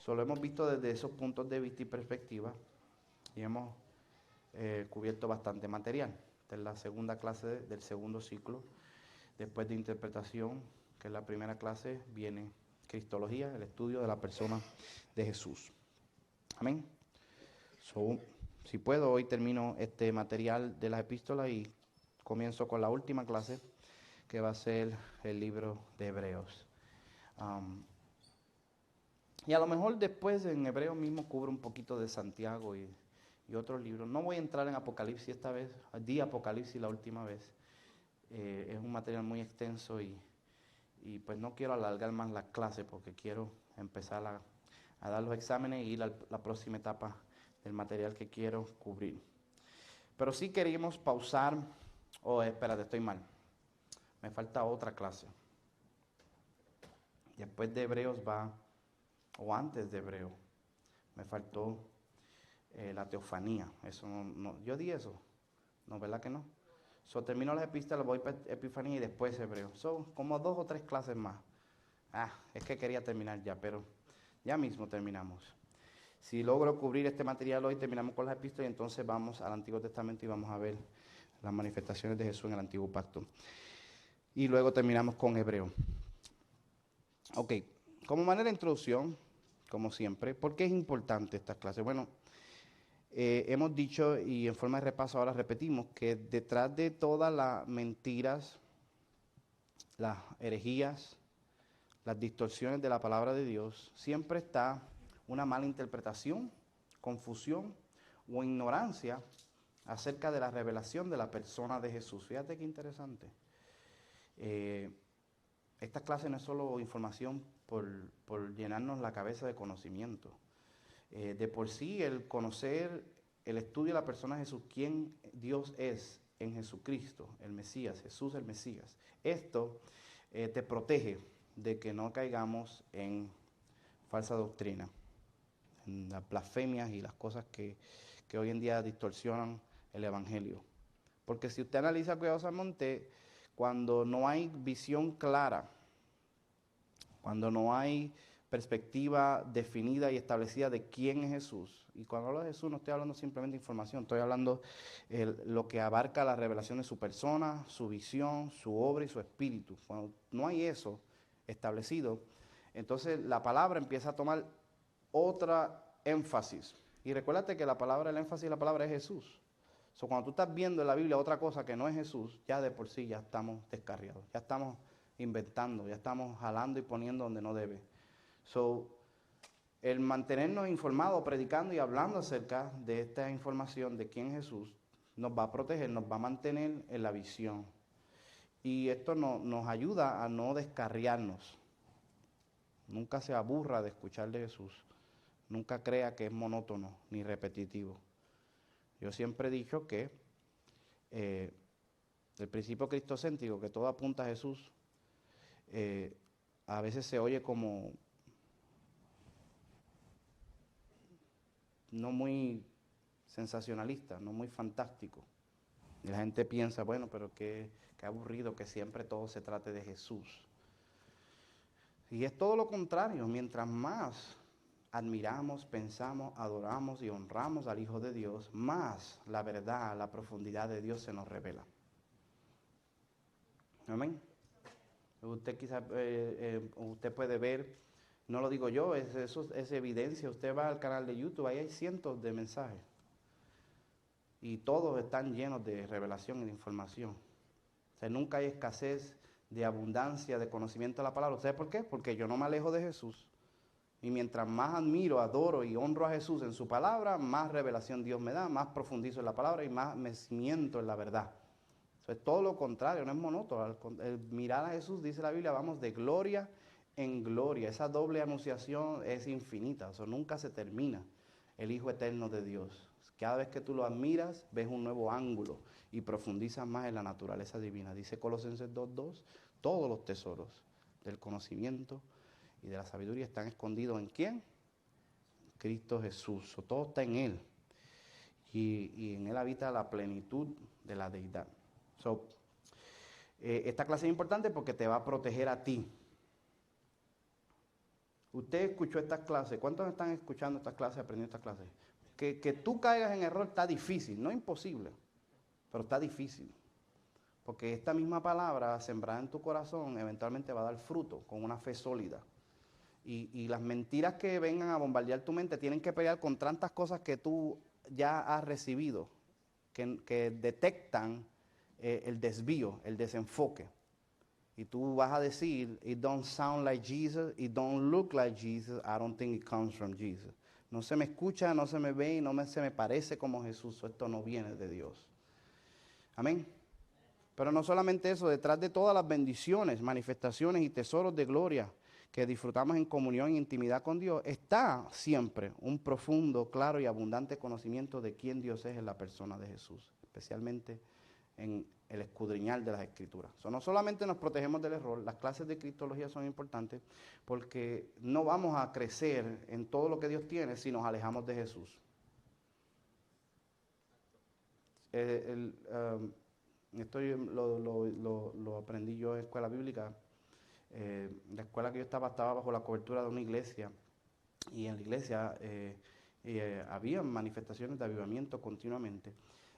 Solo hemos visto desde esos puntos de vista y perspectiva y hemos cubierto bastante material. Esta es la segunda clase del segundo ciclo. Después de interpretación, que es la primera clase, viene Cristología, el estudio de la persona de Jesús. Amén. Si puedo, hoy termino este material de las epístolas y comienzo con la última clase, que va a ser el libro de Hebreos. Y a lo mejor después en Hebreos mismo cubre un poquito de Santiago y otros libros. No voy a entrar en Apocalipsis esta vez, di Apocalipsis la última vez. Es un material muy extenso y pues no quiero alargar más la clase porque quiero empezar a dar los exámenes y ir a la próxima etapa del material que quiero cubrir. Pero sí queríamos pausar. Espérate, estoy mal. Me falta otra clase. Después de Hebreos o antes de Hebreos, me faltó la teofanía. Eso no, yo di eso. No, ¿verdad que no? Termino las epístolas, voy para Epifanía y después Hebreos. Son como 2 o 3 clases más. Es que quería terminar ya, pero ya mismo terminamos. Si logro cubrir este material hoy, terminamos con las epístolas y entonces vamos al Antiguo Testamento y vamos a ver las manifestaciones de Jesús en el Antiguo Pacto. Y luego terminamos con Hebreo. Ok, como manera de introducción, como siempre, ¿por qué es importante esta clase? Bueno, hemos dicho y en forma de repaso ahora repetimos que detrás de todas las mentiras, las herejías, las distorsiones de la palabra de Dios, siempre está una mala interpretación, confusión o ignorancia acerca de la revelación de la persona de Jesús. Fíjate qué interesante. Esta clase no es solo información por llenarnos la cabeza de conocimiento. De por sí, el conocer, el estudio de la persona de Jesús, quién Dios es en Jesucristo, el Mesías, Jesús el Mesías. Esto te protege de que no caigamos en falsa doctrina, en las blasfemias y las cosas que hoy en día distorsionan el Evangelio. Porque si usted analiza cuidadosamente, cuando no hay visión clara, cuando no hay perspectiva definida y establecida de quién es Jesús, y cuando hablo de Jesús no estoy hablando simplemente de información, estoy hablando lo que abarca la revelación de su persona, su visión, su obra y su espíritu. Cuando no hay eso establecido, entonces la palabra empieza a tomar otra énfasis. Y recuérdate que la palabra, el énfasis de la palabra es Jesús. Cuando tú estás viendo en la Biblia otra cosa que no es Jesús, ya de por sí ya estamos descarriados, ya estamos inventando, ya estamos jalando y poniendo donde no debe. El mantenernos informados, predicando y hablando acerca de esta información de quién es Jesús, nos va a proteger, nos va a mantener en la visión. Y esto nos ayuda a no descarriarnos. Nunca se aburra de escuchar de Jesús. Nunca crea que es monótono ni repetitivo. Yo siempre he dicho que el principio cristocéntrico, que todo apunta a Jesús, a veces se oye como no muy sensacionalista, no muy fantástico. Y la gente piensa, bueno, pero qué aburrido que siempre todo se trate de Jesús. Y es todo lo contrario. Mientras más admiramos, pensamos, adoramos y honramos al Hijo de Dios, más la verdad, la profundidad de Dios se nos revela. Amén. Usted quizás, usted puede ver, no lo digo yo, eso es evidencia. Usted va al canal de YouTube, ahí hay cientos de mensajes. Y todos están llenos de revelación y de información. O sea, nunca hay escasez de abundancia, de conocimiento de la palabra. ¿Sabe por qué? Porque yo no me alejo de Jesús. Y mientras más admiro, adoro y honro a Jesús en su palabra, más revelación Dios me da, más profundizo en la palabra y más me cimiento en la verdad. Eso es todo lo contrario, no es monótono. El mirar a Jesús, dice la Biblia, vamos de gloria en gloria. Esa doble anunciación es infinita, eso nunca se termina. El Hijo eterno de Dios. Cada vez que tú lo admiras, ves un nuevo ángulo y profundizas más en la naturaleza divina. Dice Colosenses 2:2, todos los tesoros del conocimiento y de la sabiduría están escondidos ¿en quién? Cristo Jesús. Todo está en Él. Y en Él habita la plenitud de la deidad. Esta clase es importante porque te va a proteger a ti. Usted escuchó estas clases. ¿Cuántos están escuchando estas clases, aprendiendo estas clases? Que tú caigas en error está difícil, no imposible, pero está difícil. Porque esta misma palabra sembrada en tu corazón eventualmente va a dar fruto con una fe sólida. Y las mentiras que vengan a bombardear tu mente tienen que pelear con tantas cosas que tú ya has recibido, que detectan el desvío, el desenfoque. Y tú vas a decir, it don't sound like Jesus, it don't look like Jesus, I don't think it comes from Jesus. No se me escucha, no se me ve y se me parece como Jesús, esto no viene de Dios. Amén. Pero no solamente eso, detrás de todas las bendiciones, manifestaciones y tesoros de gloria que disfrutamos en comunión e intimidad con Dios, está siempre un profundo, claro y abundante conocimiento de quién Dios es en la persona de Jesús, especialmente en el escudriñar de las Escrituras. No solamente nos protegemos del error, las clases de cristología son importantes porque no vamos a crecer en todo lo que Dios tiene si nos alejamos de Jesús. Esto lo aprendí yo en escuela bíblica. La escuela que yo estaba bajo la cobertura de una iglesia, y en la iglesia había manifestaciones de avivamiento continuamente,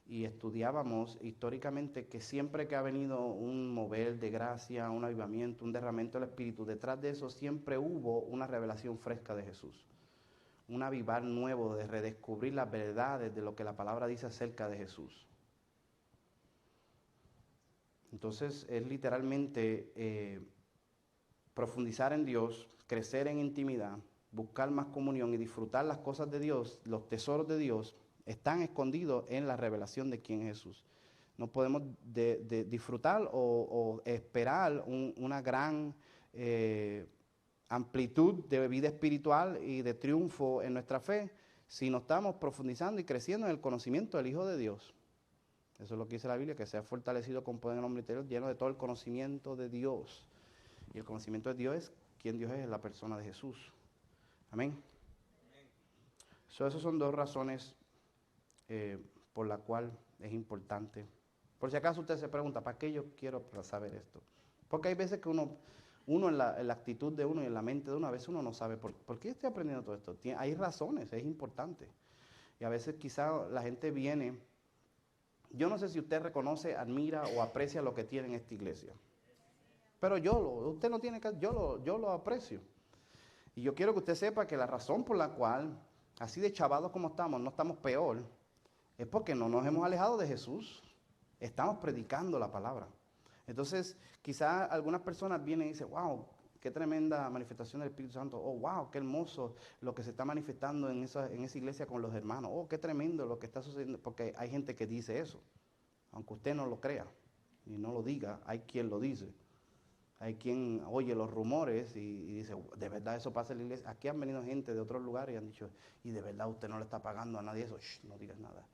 y estudiábamos históricamente que siempre que ha venido un mover de gracia, un avivamiento, un derramamiento del Espíritu, detrás de eso siempre hubo una revelación fresca de Jesús, un avivar nuevo de redescubrir las verdades de lo que la palabra dice acerca de Jesús. Entonces es literalmente profundizar en Dios, crecer en intimidad, buscar más comunión y disfrutar las cosas de Dios. Los tesoros de Dios están escondidos en la revelación de quién es Jesús. No podemos disfrutar o esperar una gran amplitud de vida espiritual y de triunfo en nuestra fe si no estamos profundizando y creciendo en el conocimiento del Hijo de Dios. Eso es lo que dice la Biblia, que sea fortalecido con poder en el hombre interior, lleno de todo el conocimiento de Dios. Y el conocimiento de Dios es quién Dios es la persona de Jesús. Amén. Esas son dos razones por la cual es importante. Por si acaso usted se pregunta, ¿para qué yo quiero saber esto? Porque hay veces que uno en la actitud de uno y en la mente de uno, a veces uno no sabe por qué estoy aprendiendo todo esto. Hay razones, es importante. Y a veces quizá la gente viene. Yo no sé si usted reconoce, admira o aprecia lo que tiene en esta iglesia. Pero usted no tiene que, yo lo aprecio. Y yo quiero que usted sepa que la razón por la cual, así de chavados como estamos, no estamos peor, es porque no nos hemos alejado de Jesús. Estamos predicando la palabra. Entonces, quizás algunas personas vienen y dicen, wow, qué tremenda manifestación del Espíritu Santo. Oh, wow, qué hermoso lo que se está manifestando en esa iglesia con los hermanos. Oh, qué tremendo lo que está sucediendo. Porque hay gente que dice eso. Aunque usted no lo crea y no lo diga, hay quien lo dice. Hay quien oye los rumores y dice, de verdad eso pasa en la iglesia. Aquí han venido gente de otros lugares y han dicho, y de verdad usted no le está pagando a nadie eso. Shh, no digas nada.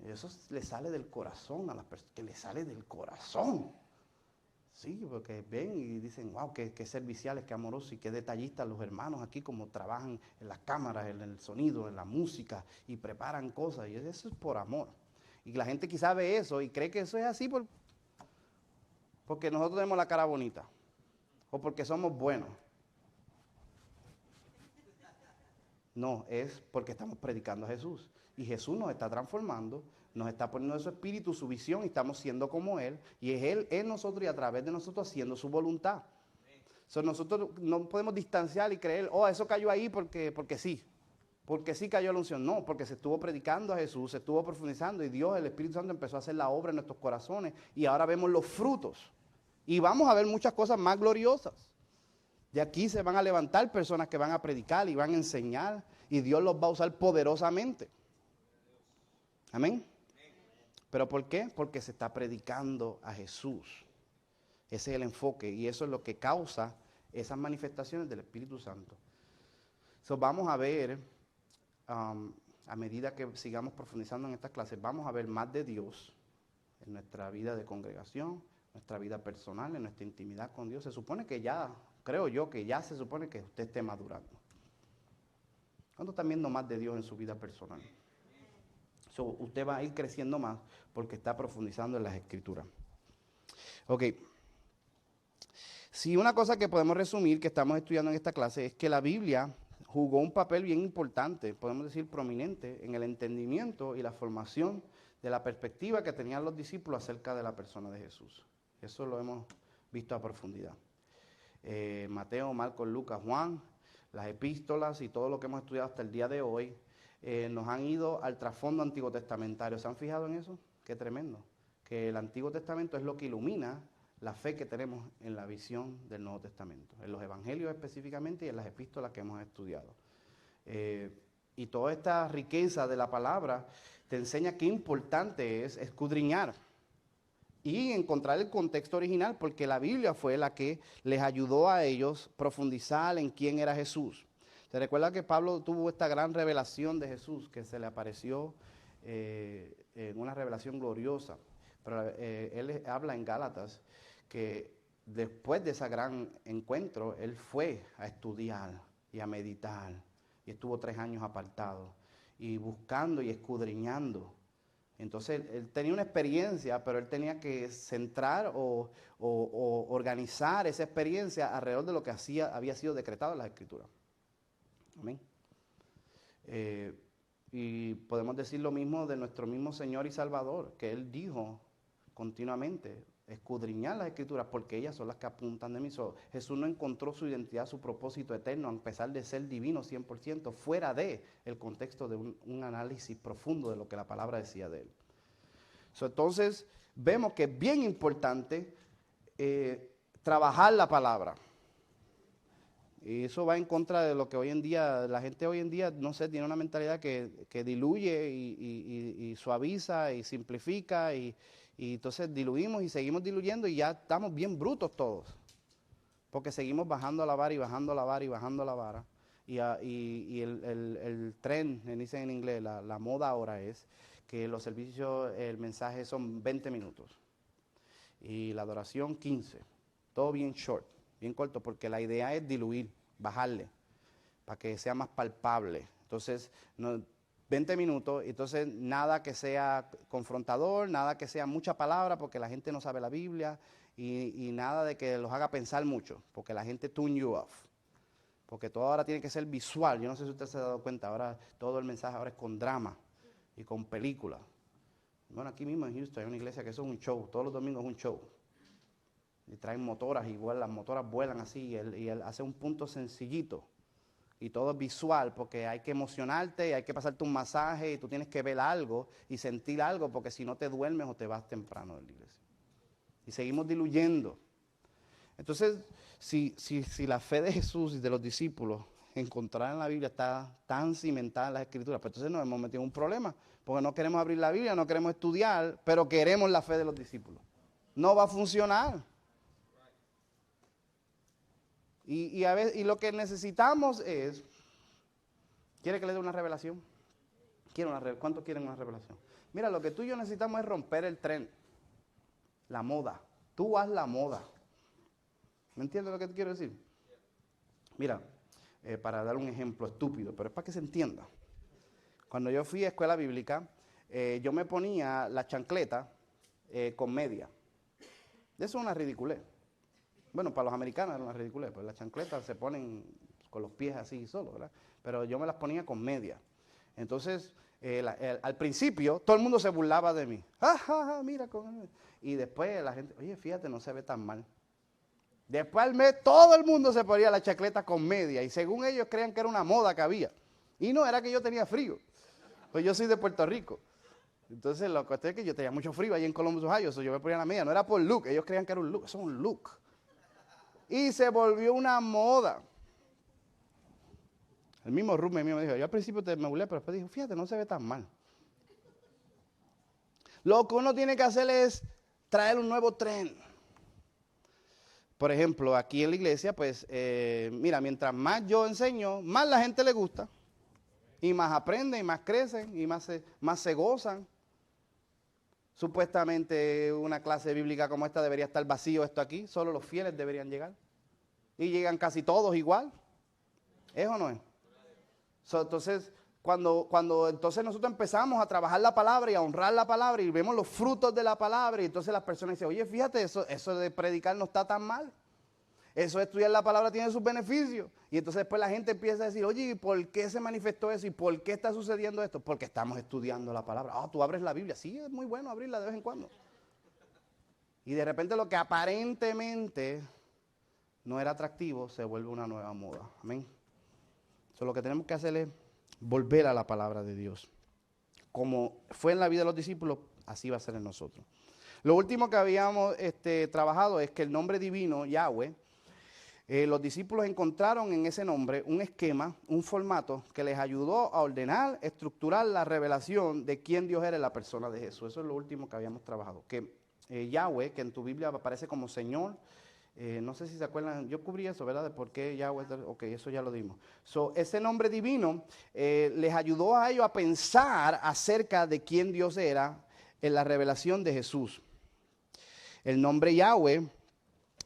Eso le sale del corazón a las personas, que le sale del corazón. Sí, porque ven y dicen, wow, qué serviciales, qué amorosos y qué detallistas los hermanos aquí, como trabajan en las cámaras, en el sonido, en la música y preparan cosas. Y eso es por amor. Y la gente quizá ve eso y cree que eso es así porque nosotros tenemos la cara bonita o porque somos buenos. No, es porque estamos predicando a Jesús. Y Jesús nos está transformando, nos está poniendo de su espíritu, su visión, y estamos siendo como Él. Y es Él en nosotros y a través de nosotros haciendo su voluntad. Nosotros no podemos distanciar y creer, oh, eso cayó ahí porque sí. Porque sí cayó la unción. No, porque se estuvo predicando a Jesús, se estuvo profundizando y Dios, el Espíritu Santo, empezó a hacer la obra en nuestros corazones. Y ahora vemos los frutos. Y vamos a ver muchas cosas más gloriosas. De aquí se van a levantar personas que van a predicar y van a enseñar y Dios los va a usar poderosamente. Amén. ¿Pero por qué? Porque se está predicando a Jesús. Ese es el enfoque y eso es lo que causa esas manifestaciones del Espíritu Santo. Vamos a ver, a medida que sigamos profundizando en estas clases, vamos a ver más de Dios en nuestra vida de congregación, nuestra vida personal, en nuestra intimidad con Dios. Se supone que ya, creo yo, que ya se supone que usted esté madurando. ¿Cuánto está viendo más de Dios en su vida personal? Usted va a ir creciendo más porque está profundizando en las Escrituras. Ok. Si una cosa que podemos resumir que estamos estudiando en esta clase es que la Biblia jugó un papel bien importante, podemos decir prominente, en el entendimiento y la formación de la perspectiva que tenían los discípulos acerca de la persona de Jesús. Eso lo hemos visto a profundidad. Mateo, Marcos, Lucas, Juan, las epístolas y todo lo que hemos estudiado hasta el día de hoy nos han ido al trasfondo antiguo testamentario. ¿Se han fijado en eso? Qué tremendo. Que el Antiguo Testamento es lo que ilumina la fe que tenemos en la visión del Nuevo Testamento, en los evangelios específicamente y en las epístolas que hemos estudiado. Y toda esta riqueza de la palabra te enseña qué importante es escudriñar y encontrar el contexto original, porque la Biblia fue la que les ayudó a ellos profundizar en quién era Jesús. ¿Se recuerda que Pablo tuvo esta gran revelación de Jesús, que se le apareció en una revelación gloriosa? Pero él habla en Gálatas que después de ese gran encuentro, él fue a estudiar y a meditar, y estuvo 3 años apartado, y buscando y escudriñando. Entonces, él tenía una experiencia, pero él tenía que centrar o organizar esa experiencia alrededor de lo que había sido decretado en las Escrituras. Amén. Y podemos decir lo mismo de nuestro mismo Señor y Salvador, que Él dijo continuamente, escudriñar las Escrituras, porque ellas son las que apuntan de mí. Jesús no encontró su identidad, su propósito eterno, a pesar de ser divino 100%, fuera de el contexto de un análisis profundo de lo que la palabra decía de Él. Entonces, vemos que es bien importante trabajar la palabra. Y eso va en contra de lo que hoy en día, la gente hoy en día, no sé, tiene una mentalidad que diluye y suaviza y simplifica y entonces diluimos y seguimos diluyendo y ya estamos bien brutos todos. Porque seguimos bajando la vara y bajando la vara y bajando la vara. Y el tren, me dicen en inglés, la moda ahora es que los servicios, el mensaje son 20 minutos. Y la adoración 15. Todo bien short. Bien corto, porque la idea es diluir, bajarle, para que sea más palpable. Entonces, 20 minutos, entonces nada que sea confrontador, nada que sea mucha palabra, porque la gente no sabe la Biblia, y nada de que los haga pensar mucho, porque la gente tune you off. Porque todo ahora tiene que ser visual. Yo no sé si usted se ha dado cuenta, ahora todo el mensaje ahora es con drama y con película. Bueno, aquí mismo en Houston hay una iglesia que eso es un show, todos los domingos es un show. Y traen motoras, igual las motoras vuelan así, y él hace un punto sencillito. Y todo es visual, porque hay que emocionarte, y hay que pasarte un masaje, y tú tienes que ver algo y sentir algo, porque si no te duermes o te vas temprano de la iglesia. Y seguimos diluyendo. Entonces, si la fe de Jesús y de los discípulos encontrada en la Biblia está tan cimentada en las Escrituras, pues entonces nos hemos metido en un problema, porque no queremos abrir la Biblia, no queremos estudiar, pero queremos la fe de los discípulos. No va a funcionar. Y a veces, lo que necesitamos es, ¿quiere que le dé una revelación? ¿Cuántos quieren una revelación? Mira, lo que tú y yo necesitamos es romper el tren, la moda. Tú haz la moda. ¿Me entiendes lo que te quiero decir? Mira, para dar un ejemplo estúpido, pero es para que se entienda. Cuando yo fui a escuela bíblica, yo me ponía la chancleta con media. Eso es una ridiculez. Bueno, para los americanos era una ridiculez, pues las chancletas se ponen con los pies así solo, ¿verdad? Pero yo me las ponía con media. Entonces, al principio, todo el mundo se burlaba de mí. Mira. Y después la gente, oye, fíjate, no se ve tan mal. Después al mes, todo el mundo se ponía la chancleta con media. Y según ellos, creían que era una moda que había. Y no, era que yo tenía frío. Pues yo soy de Puerto Rico. Entonces, lo que es que yo tenía mucho frío ahí en Columbus, Ohio. Yo me ponía la media. No era por look. Ellos creían que era un look. Eso es un look. Y se volvió una moda. El mismo roommate mío me dijo, yo al principio me burlé, pero después dijo, fíjate, no se ve tan mal. Lo que uno tiene que hacer es traer un nuevo tren. Por ejemplo, aquí en la iglesia, pues, mira, mientras más yo enseño, más la gente le gusta. Y más aprenden, y más crecen, y más se gozan. Supuestamente una clase bíblica como esta debería estar vacío esto aquí, solo los fieles deberían llegar. Y llegan casi todos igual. ¿Es o no es? Entonces, cuando entonces nosotros empezamos a trabajar la palabra y a honrar la palabra y vemos los frutos de la palabra y entonces las personas dicen, oye, fíjate, eso de predicar no está tan mal. Eso de estudiar la palabra tiene sus beneficios. Y entonces después la gente empieza a decir, oye, ¿y por qué se manifestó eso? ¿Y por qué está sucediendo esto? Porque estamos estudiando la palabra. Ah, tú abres la Biblia. Sí, es muy bueno abrirla de vez en cuando. Y de repente lo que aparentemente no era atractivo se vuelve una nueva moda. Amén. Entonces lo que tenemos que hacer es volver a la palabra de Dios. Como fue en la vida de los discípulos, así va a ser en nosotros. Lo último que habíamos trabajado es que el nombre divino, Yahweh, los discípulos encontraron en ese nombre un esquema, un formato que les ayudó a ordenar, estructurar la revelación de quién Dios era en la persona de Jesús. Eso es lo último que habíamos trabajado. Que Yahweh, que en tu Biblia aparece como Señor, no sé si se acuerdan, yo cubrí eso, ¿verdad? De por qué Yahweh, ok, eso ya lo dimos. Ese nombre divino les ayudó a ellos a pensar acerca de quién Dios era en la revelación de Jesús. El nombre Yahweh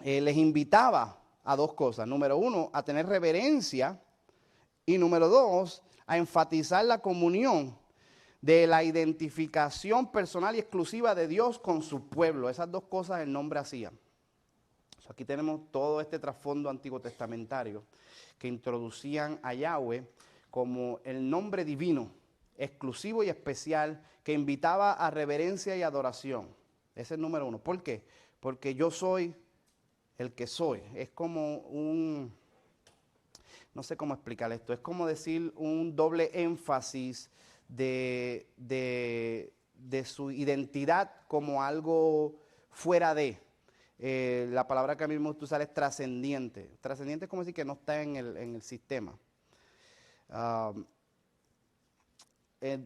les invitaba a dos cosas. Número uno, a tener reverencia. Y número dos, a enfatizar la comunión de la identificación personal y exclusiva de Dios con su pueblo. Esas dos cosas el nombre hacía. Aquí tenemos todo este trasfondo antiguo testamentario que introducían a Yahweh como el nombre divino, exclusivo y especial, que invitaba a reverencia y adoración. Ese es el número uno. ¿Por qué? Porque yo soy el que soy. Es como no sé cómo explicar esto, es como decir un doble énfasis de su identidad como algo fuera de. La palabra que a mí me gusta usar es trascendiente. Trascendiente es como decir que no está en el sistema.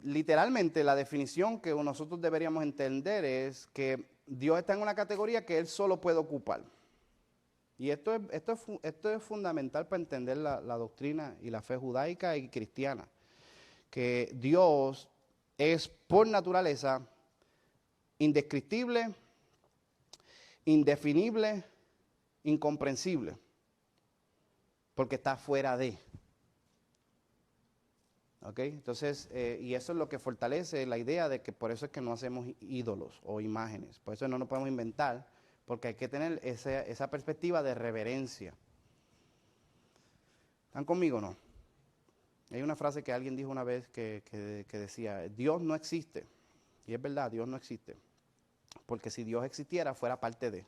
Literalmente la definición que nosotros deberíamos entender es que Dios está en una categoría que Él solo puede ocupar. Y esto es fundamental para entender la doctrina y la fe judaica y cristiana. Que Dios es por naturaleza indescriptible, indefinible, incomprensible, porque está fuera de. ¿Ok? Entonces, y eso es lo que fortalece la idea de que por eso es que no hacemos ídolos o imágenes, por eso no nos podemos inventar, porque hay que tener esa perspectiva de reverencia. ¿Están conmigo o no? Hay una frase que alguien dijo una vez que decía, Dios no existe, y es verdad, Dios no existe. Porque si Dios existiera, fuera parte de.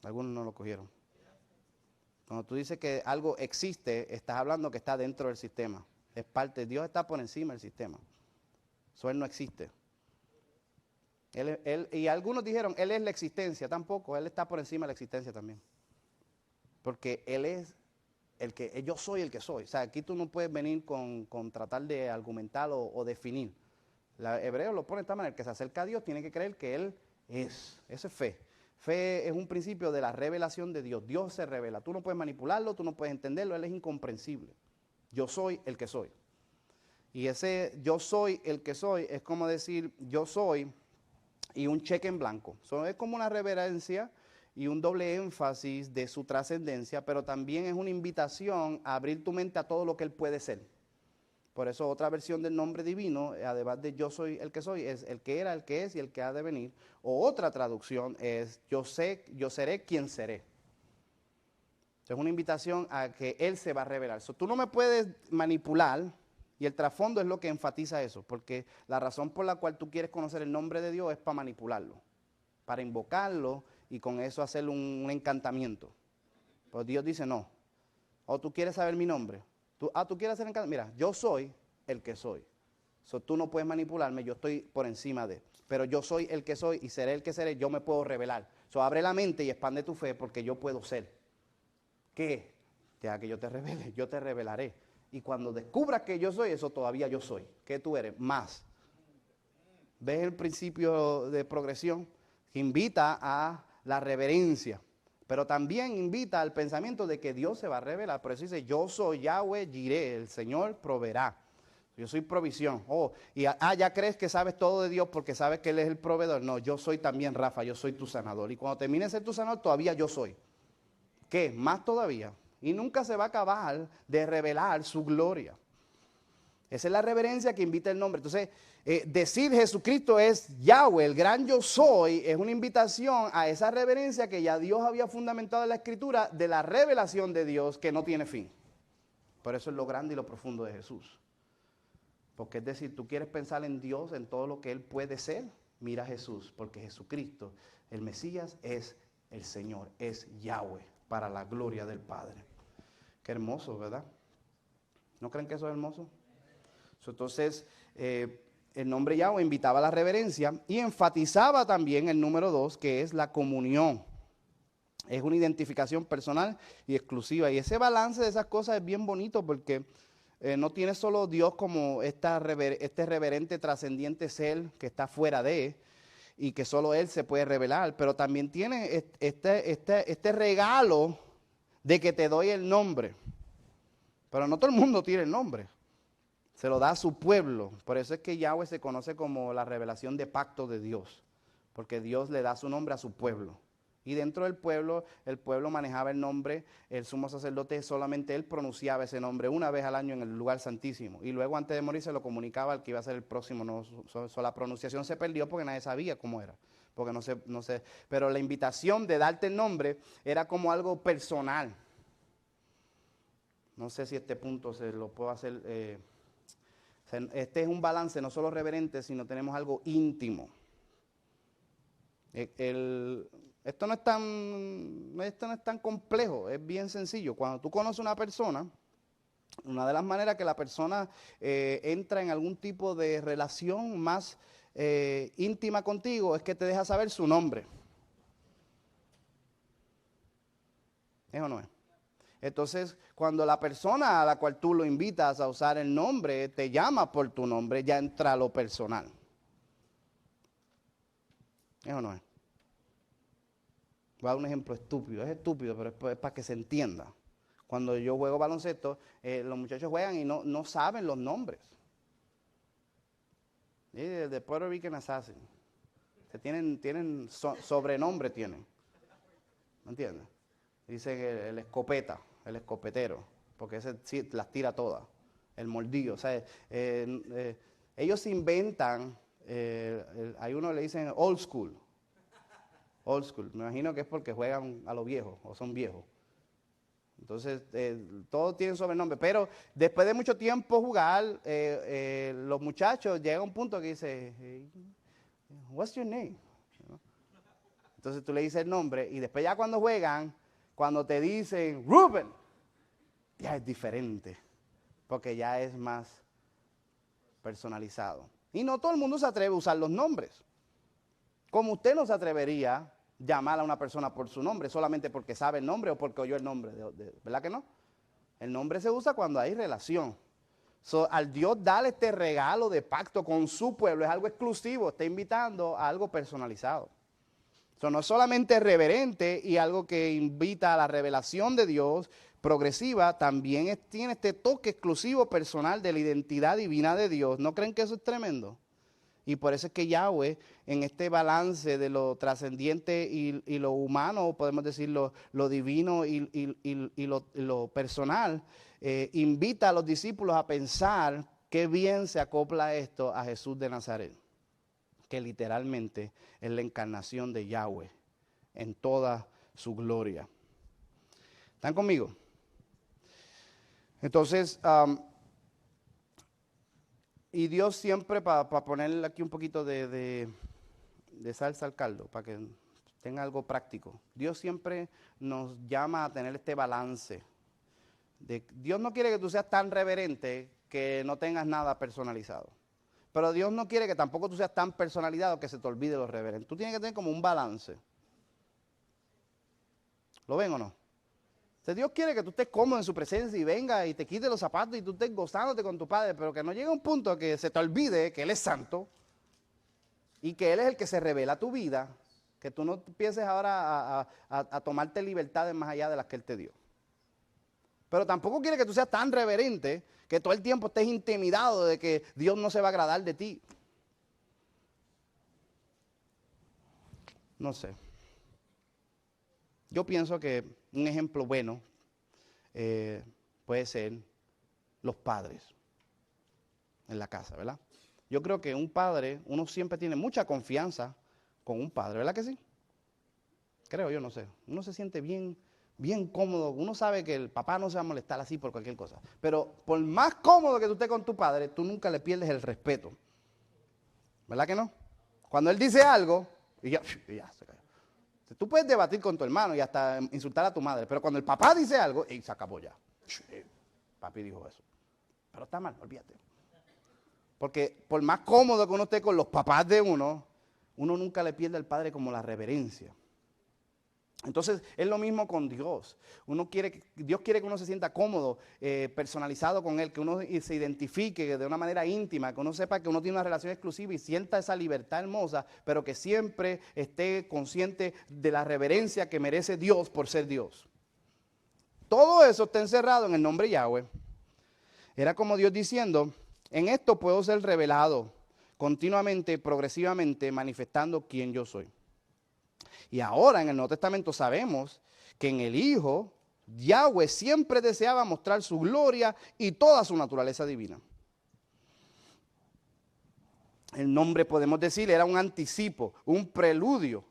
Algunos no lo cogieron. Cuando tú dices que algo existe, estás hablando que está dentro del sistema. Es parte, Dios está por encima del sistema. Eso Él no existe. Y algunos dijeron, Él es la existencia. Tampoco, Él está por encima de la existencia también. Porque Él es yo soy el que soy. O sea, aquí tú no puedes venir con tratar de argumentar o definir. La hebreo lo pone de esta manera, el que se acerca a Dios tiene que creer que Él es. Eso es fe. Fe es un principio de la revelación de Dios. Dios se revela. Tú no puedes manipularlo, tú no puedes entenderlo, Él es incomprensible. Yo soy el que soy. Y ese yo soy el que soy es como decir yo soy y un cheque en blanco. Es como una reverencia y un doble énfasis de su trascendencia, pero también es una invitación a abrir tu mente a todo lo que Él puede ser. Por eso otra versión del nombre divino, además de yo soy el que soy, es el que era, el que es y el que ha de venir. O otra traducción es yo seré quien seré. Es una invitación a que Él se va a revelar. Tú no me puedes manipular, y el trasfondo es lo que enfatiza eso, porque la razón por la cual tú quieres conocer el nombre de Dios es para manipularlo, para invocarlo y con eso hacer un encantamiento. Pero Dios dice no. O tú quieres saber mi nombre. Tú quieres hacer encantamiento. Mira, yo soy el que soy. Tú no puedes manipularme, yo estoy por encima de. Pero yo soy el que soy y seré el que seré, yo me puedo revelar. Abre la mente y expande tu fe porque yo puedo ser. ¿Qué? Ya que yo te revele, yo te revelaré. Y cuando descubras que yo soy, eso todavía yo soy. ¿Qué tú eres? Más. ¿Ves el principio de progresión? Que invita a la reverencia. Pero también invita al pensamiento de que Dios se va a revelar. Por eso dice, yo soy Yahweh Jireh, el Señor proveerá. Yo soy provisión. Ya crees que sabes todo de Dios porque sabes que Él es el proveedor. No, yo soy también Rafa, yo soy tu sanador. Y cuando termine de ser tu sanador, todavía yo soy. ¿Qué? Más todavía. Y nunca se va a acabar de revelar su gloria. Esa es la reverencia que invita el nombre. Entonces, decir Jesucristo es Yahweh, el gran yo soy, es una invitación a esa reverencia que ya Dios había fundamentado en la Escritura de la revelación de Dios que no tiene fin. Por eso es lo grande y lo profundo de Jesús. Porque es decir, tú quieres pensar en Dios, en todo lo que Él puede ser, mira a Jesús, porque Jesucristo, el Mesías, es el Señor, es Yahweh, para la gloria del Padre. Qué hermoso, ¿verdad? ¿No creen que eso es hermoso? Entonces, el nombre Yahweh invitaba a la reverencia y enfatizaba también el número 2, que es la comunión. Es una identificación personal y exclusiva. Y ese balance de esas cosas es bien bonito porque no tiene solo Dios como este reverente, trascendiente ser que está fuera de y que solo Él se puede revelar, pero también tiene este regalo de que te doy el nombre. Pero no todo el mundo tiene el nombre. Se lo da a su pueblo. Por eso es que Yahweh se conoce como la revelación de pacto de Dios. Porque Dios le da su nombre a su pueblo. Y dentro del pueblo, el pueblo manejaba el nombre. El sumo sacerdote solamente él pronunciaba ese nombre una vez al año en el lugar santísimo. Y luego antes de morir se lo comunicaba al que iba a ser el próximo. La pronunciación se perdió porque nadie sabía cómo era. Porque no sé. Pero la invitación de darte el nombre era como algo personal. No sé si este punto se lo puedo hacer... Este es un balance no solo reverente, sino tenemos algo íntimo. Esto no es tan complejo, es bien sencillo. Cuando tú conoces a una persona, una de las maneras que la persona entra en algún tipo de relación más íntima contigo es que te deja saber su nombre. ¿Es o no es? Entonces, cuando la persona a la cual tú lo invitas a usar el nombre, te llama por tu nombre, ya entra lo personal. ¿Es o no es? Voy a dar un ejemplo estúpido. Es estúpido, pero es para que se entienda. Cuando yo juego baloncesto, los muchachos juegan y no saben los nombres. De Puerto Rican Assassin. Tienen sobrenombre tienen. ¿Me entiendes? Dicen el escopeta, el escopetero, porque ese sí las tira todas. El mordido, o sea, ellos inventan, hay uno le dicen old school. Old school, me imagino que es porque juegan a lo viejo o son viejos. Entonces, todos tienen sobrenombre, pero después de mucho tiempo jugar, los muchachos llegan a un punto que dice, hey, what's your name? Entonces tú le dices el nombre y después ya cuando juegan, cuando te dicen Rubén, ya es diferente, porque ya es más personalizado. Y no todo el mundo se atreve a usar los nombres. Como usted no se atrevería a llamar a una persona por su nombre, solamente porque sabe el nombre o porque oyó el nombre, ¿verdad que no? El nombre se usa cuando hay relación. Al Dios darle este regalo de pacto con su pueblo, es algo exclusivo, está invitando a algo personalizado. No es solamente reverente y algo que invita a la revelación de Dios progresiva, también tiene este toque exclusivo personal de la identidad divina de Dios. ¿No creen que eso es tremendo? Y por eso es que Yahweh, en este balance de lo trascendiente y lo humano, podemos decir lo divino y lo personal, invita a los discípulos a pensar qué bien se acopla esto a Jesús de Nazaret, que literalmente es la encarnación de Yahweh en toda su gloria. ¿Están conmigo? Entonces, y Dios siempre, para ponerle aquí un poquito de salsa al caldo, para que tenga algo práctico, Dios siempre nos llama a tener este balance. Dios no quiere que tú seas tan reverente que no tengas nada personalizado. Pero Dios no quiere que tampoco tú seas tan personalizado que se te olvide lo reverente. Tú tienes que tener como un balance. ¿Lo ven o no? Entonces Dios quiere que tú estés cómodo en su presencia y venga y te quite los zapatos y tú estés gozándote con tu Padre, pero que no llegue un punto que se te olvide que Él es santo y que Él es el que se revela a tu vida, que tú no empieces ahora a tomarte libertades más allá de las que Él te dio. Pero tampoco quiere que tú seas tan reverente que todo el tiempo estés intimidado de que Dios no se va a agradar de ti. No sé. Yo pienso que un ejemplo bueno puede ser los padres. en la casa, ¿verdad? Yo creo que un padre, uno siempre tiene mucha confianza con un padre, ¿verdad que sí? Creo yo, no sé. Uno se siente bien, bien cómodo. Uno sabe que el papá no se va a molestar así por cualquier cosa. Pero por más cómodo que tú estés con tu padre, tú nunca le pierdes el respeto. ¿Verdad que no? Cuando él dice algo, y ya se cayó. Tú puedes debatir con tu hermano y hasta insultar a tu madre, pero cuando el papá dice algo, y se acabó ya. Papi dijo eso. Pero está mal, olvídate. Porque por más cómodo que uno esté con los papás de uno nunca le pierde al padre como la reverencia. Entonces es lo mismo con Dios. Dios quiere que uno se sienta cómodo, personalizado con Él, que uno se identifique de una manera íntima, que uno sepa que uno tiene una relación exclusiva y sienta esa libertad hermosa, pero que siempre esté consciente de la reverencia que merece Dios por ser Dios. Todo eso está encerrado en el nombre Yahweh. Era como Dios diciendo, en esto puedo ser revelado continuamente, progresivamente, manifestando quién yo soy. Y ahora en el Nuevo Testamento sabemos que en el Hijo, Yahweh siempre deseaba mostrar su gloria y toda su naturaleza divina. El nombre, podemos decir, era un anticipo, un preludio,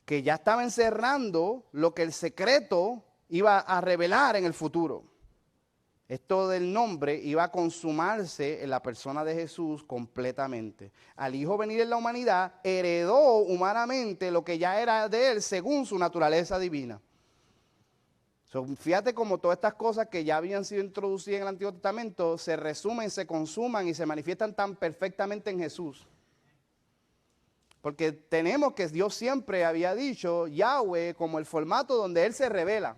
que ya estaba encerrando lo que el secreto iba a revelar en el futuro. Esto del nombre iba a consumarse en la persona de Jesús completamente. Al Hijo venir en la humanidad, heredó humanamente lo que ya era de Él según su naturaleza divina. Fíjate cómo todas estas cosas que ya habían sido introducidas en el Antiguo Testamento se resumen, se consuman y se manifiestan tan perfectamente en Jesús. Porque tenemos que Dios siempre había dicho Yahweh como el formato donde Él se revela,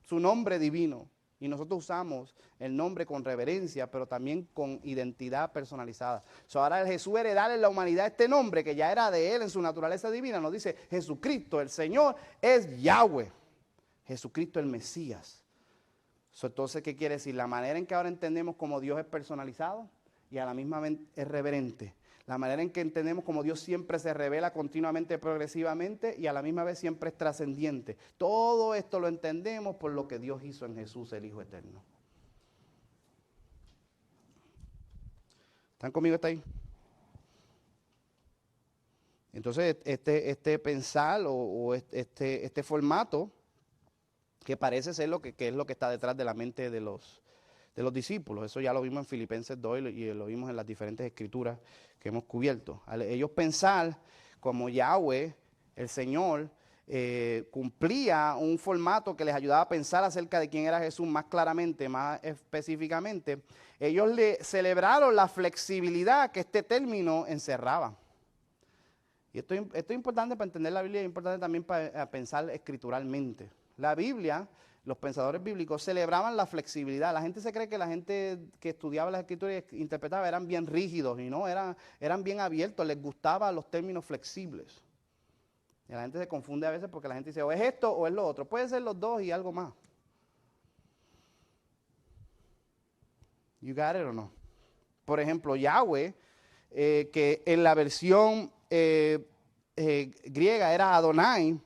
su nombre divino. Y nosotros usamos el nombre con reverencia, pero también con identidad personalizada. Ahora el Jesús heredar en la humanidad este nombre que ya era de Él en su naturaleza divina. Nos dice Jesucristo, el Señor, es Yahweh. Jesucristo el Mesías. Entonces, ¿qué quiere decir? La manera en que ahora entendemos cómo Dios es personalizado y a la misma vez es reverente. La manera en que entendemos cómo Dios siempre se revela continuamente, progresivamente y a la misma vez siempre es trascendiente. Todo esto lo entendemos por lo que Dios hizo en Jesús, el Hijo Eterno. ¿Están conmigo hasta ahí? Entonces, este pensar o este formato que parece ser que es lo que está detrás de la mente de los discípulos. Eso ya lo vimos en Filipenses 2 y lo vimos en las diferentes escrituras que hemos cubierto. Al ellos pensar como Yahweh, el Señor, cumplía un formato que les ayudaba a pensar acerca de quién era Jesús más claramente, más específicamente, ellos le celebraron la flexibilidad que este término encerraba. Y esto es importante para entender la Biblia, es importante también para pensar escrituralmente. La Biblia, los pensadores bíblicos celebraban la flexibilidad. La gente se cree que la gente que estudiaba las escrituras y interpretaba eran bien rígidos y no, eran bien abiertos, les gustaban los términos flexibles. Y la gente se confunde a veces porque la gente dice o es esto o es lo otro. Puede ser los dos y algo más. You got it o no? Por ejemplo, Yahweh, que en la versión griega era Adonai,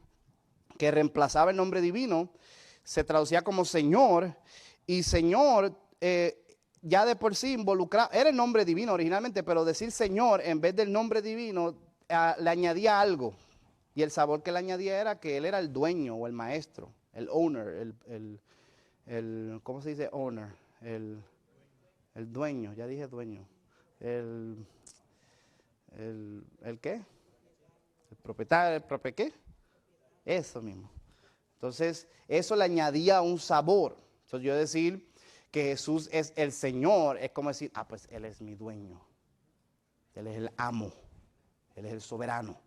que reemplazaba el nombre divino, se traducía como Señor, y Señor ya de por sí involucraba, era el nombre divino originalmente, pero decir Señor en vez del nombre divino le añadía algo, y el sabor que le añadía era que Él era el dueño o el maestro, el owner, ¿cómo se dice owner? El dueño, ya dije dueño, ¿el qué? El propietario, ¿qué? Eso mismo. Entonces, eso le añadía un sabor. Entonces, yo decir que Jesús es el Señor, es como decir, pues Él es mi dueño. Él es el amo. Él es el soberano.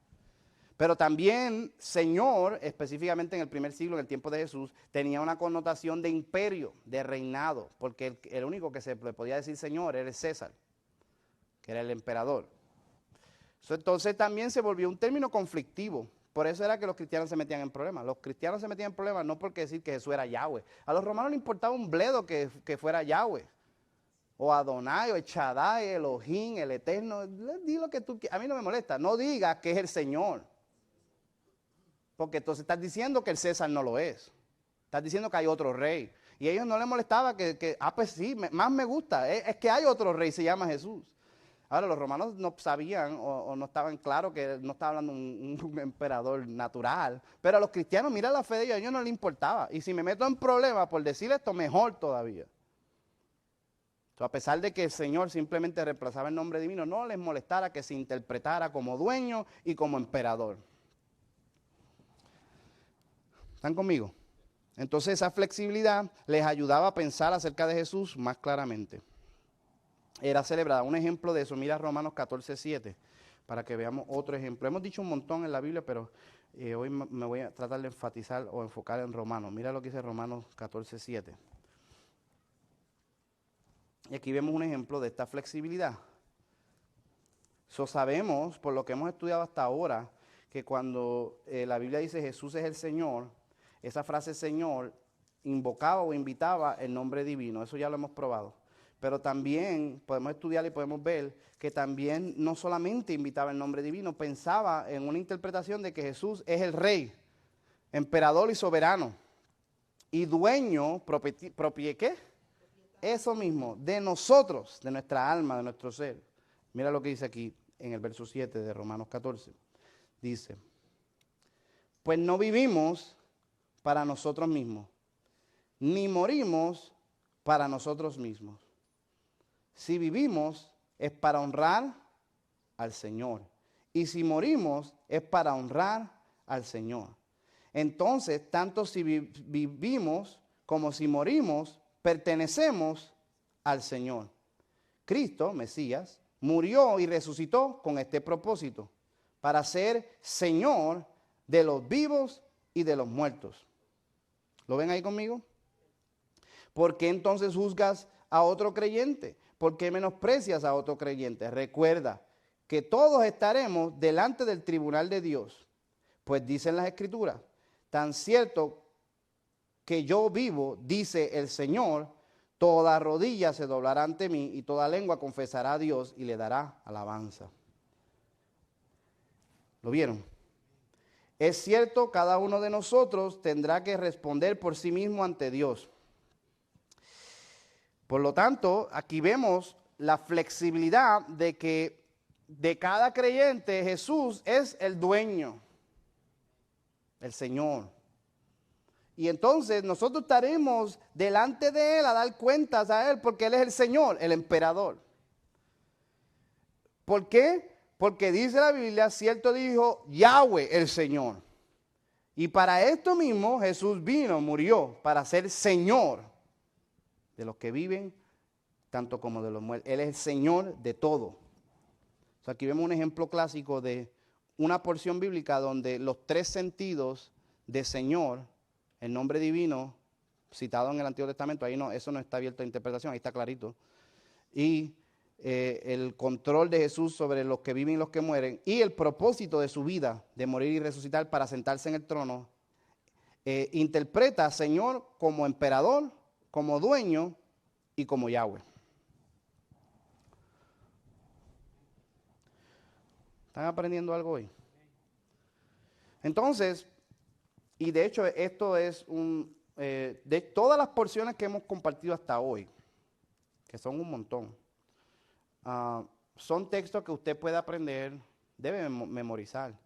Pero también Señor, específicamente en el primer siglo, en el tiempo de Jesús, tenía una connotación de imperio, de reinado, porque el único que se le podía decir Señor era el César, que era el emperador. Entonces también se volvió un término conflictivo. Por eso era que los cristianos se metían en problemas. Los cristianos se metían en problemas no porque decir que Jesús era Yahweh. A los romanos les importaba un bledo que fuera Yahweh. O Adonai, o el Shaddai, Elohim, el Eterno. Di lo que tú quieras. A mí no me molesta. No digas que es el Señor. Porque entonces estás diciendo que el César no lo es. Estás diciendo que hay otro rey. Y a ellos no les molestaba pues sí, más me gusta. Es que hay otro rey, se llama Jesús. Ahora, los romanos no sabían o no estaban claros que no estaba hablando un emperador natural, pero a los cristianos, mira la fe de ellos, a ellos no les importaba. Y si me meto en problemas por decir esto, mejor todavía. A pesar de que el Señor simplemente reemplazaba el nombre divino, no les molestara que se interpretara como dueño y como emperador. ¿Están conmigo? Entonces esa flexibilidad les ayudaba a pensar acerca de Jesús más claramente. Era celebrada. Un ejemplo de eso, mira Romanos 14:7, para que veamos otro ejemplo. Hemos dicho un montón en la Biblia, pero hoy me voy a tratar de enfatizar o enfocar en Romanos. Mira lo que dice Romanos 14:7. Y aquí vemos un ejemplo de esta flexibilidad. Sabemos, por lo que hemos estudiado hasta ahora, que cuando la Biblia dice Jesús es el Señor, esa frase Señor invocaba o invitaba el nombre divino. Eso ya lo hemos probado. Pero también podemos estudiar y podemos ver que también no solamente invitaba el nombre divino, pensaba en una interpretación de que Jesús es el Rey, emperador y soberano, y dueño, ¿qué? Eso mismo, de nosotros, de nuestra alma, de nuestro ser. Mira lo que dice aquí en el verso 7 de Romanos 14. Dice, pues no vivimos para nosotros mismos, ni morimos para nosotros mismos. Si vivimos es para honrar al Señor. Y si morimos es para honrar al Señor. Entonces, tanto si vivimos como si morimos, pertenecemos al Señor. Cristo, Mesías, murió y resucitó con este propósito, para ser Señor de los vivos y de los muertos. ¿Lo ven ahí conmigo? ¿Por qué entonces juzgas a otro creyente? ¿Por qué menosprecias a otro creyente? Recuerda que todos estaremos delante del tribunal de Dios, pues dicen las Escrituras, tan cierto que yo vivo, dice el Señor, toda rodilla se doblará ante mí y toda lengua confesará a Dios y le dará alabanza. ¿Lo vieron? Es cierto, cada uno de nosotros tendrá que responder por sí mismo ante Dios. Por lo tanto, aquí vemos la flexibilidad de que de cada creyente Jesús es el dueño, el Señor. Y entonces nosotros estaremos delante de Él a dar cuentas a Él porque Él es el Señor, el emperador. ¿Por qué? Porque dice la Biblia, cierto dijo Yahweh el Señor. Y para esto mismo Jesús vino, murió, para ser Señor de los que viven, tanto como de los muertos. Él es el Señor de todo. O sea, aquí vemos un ejemplo clásico de una porción bíblica donde los tres sentidos de Señor, el nombre divino, citado en el Antiguo Testamento, ahí no, eso no está abierto a interpretación, ahí está clarito. Y el control de Jesús sobre los que viven y los que mueren, y el propósito de su vida, de morir y resucitar para sentarse en el trono, interpreta a Señor como emperador, como dueño y como Yahweh. ¿Están aprendiendo algo hoy? Entonces, y de hecho esto es de todas las porciones que hemos compartido hasta hoy, que son un montón, son textos que usted puede aprender, debe memorizar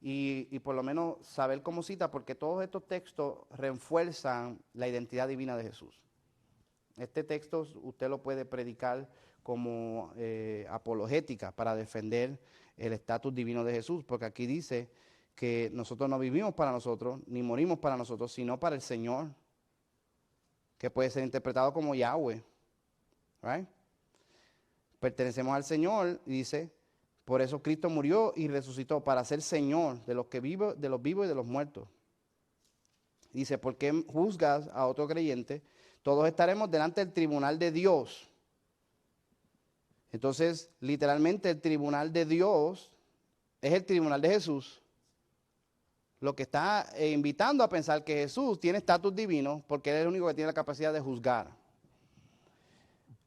y por lo menos saber cómo cita, porque todos estos textos refuerzan la identidad divina de Jesús. Este texto usted lo puede predicar como apologética para defender el estatus divino de Jesús, porque aquí dice que nosotros no vivimos para nosotros, ni morimos para nosotros, sino para el Señor, que puede ser interpretado como Yahweh. Right? Pertenecemos al Señor, y dice, por eso Cristo murió y resucitó, para ser Señor de los que viven, de los vivos y de los muertos. Dice, ¿por qué juzgas a otro creyente? Todos estaremos delante del tribunal de Dios. Entonces, literalmente el tribunal de Dios es el tribunal de Jesús. Lo que está invitando a pensar que Jesús tiene estatus divino porque Él es el único que tiene la capacidad de juzgar.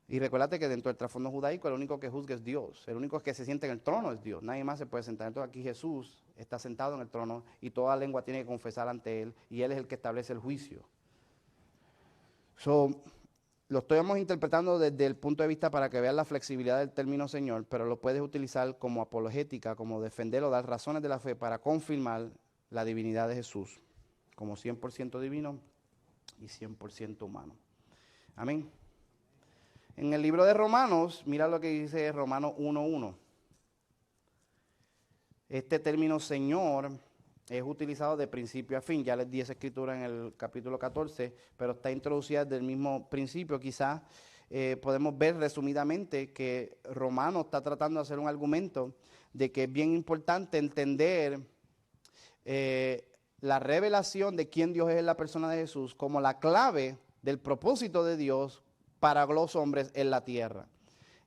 Y recuérdate que dentro del trasfondo judaico el único que juzga es Dios. El único que se sienta en el trono es Dios. Nadie más se puede sentar. Entonces aquí Jesús está sentado en el trono y toda lengua tiene que confesar ante Él y Él es el que establece el juicio. lo estamos interpretando desde el punto de vista para que vean la flexibilidad del término Señor, pero lo puedes utilizar como apologética, como defender o dar razones de la fe para confirmar la divinidad de Jesús, como 100% divino y 100% humano. Amén. En el libro de Romanos, mira lo que dice Romanos 1:1. Este término Señor es utilizado de principio a fin. Ya les di esa escritura en el capítulo 14, pero está introducida desde el mismo principio. Quizás podemos ver resumidamente que Romano está tratando de hacer un argumento de que es bien importante entender la revelación de quién Dios es en la persona de Jesús como la clave del propósito de Dios para los hombres en la tierra.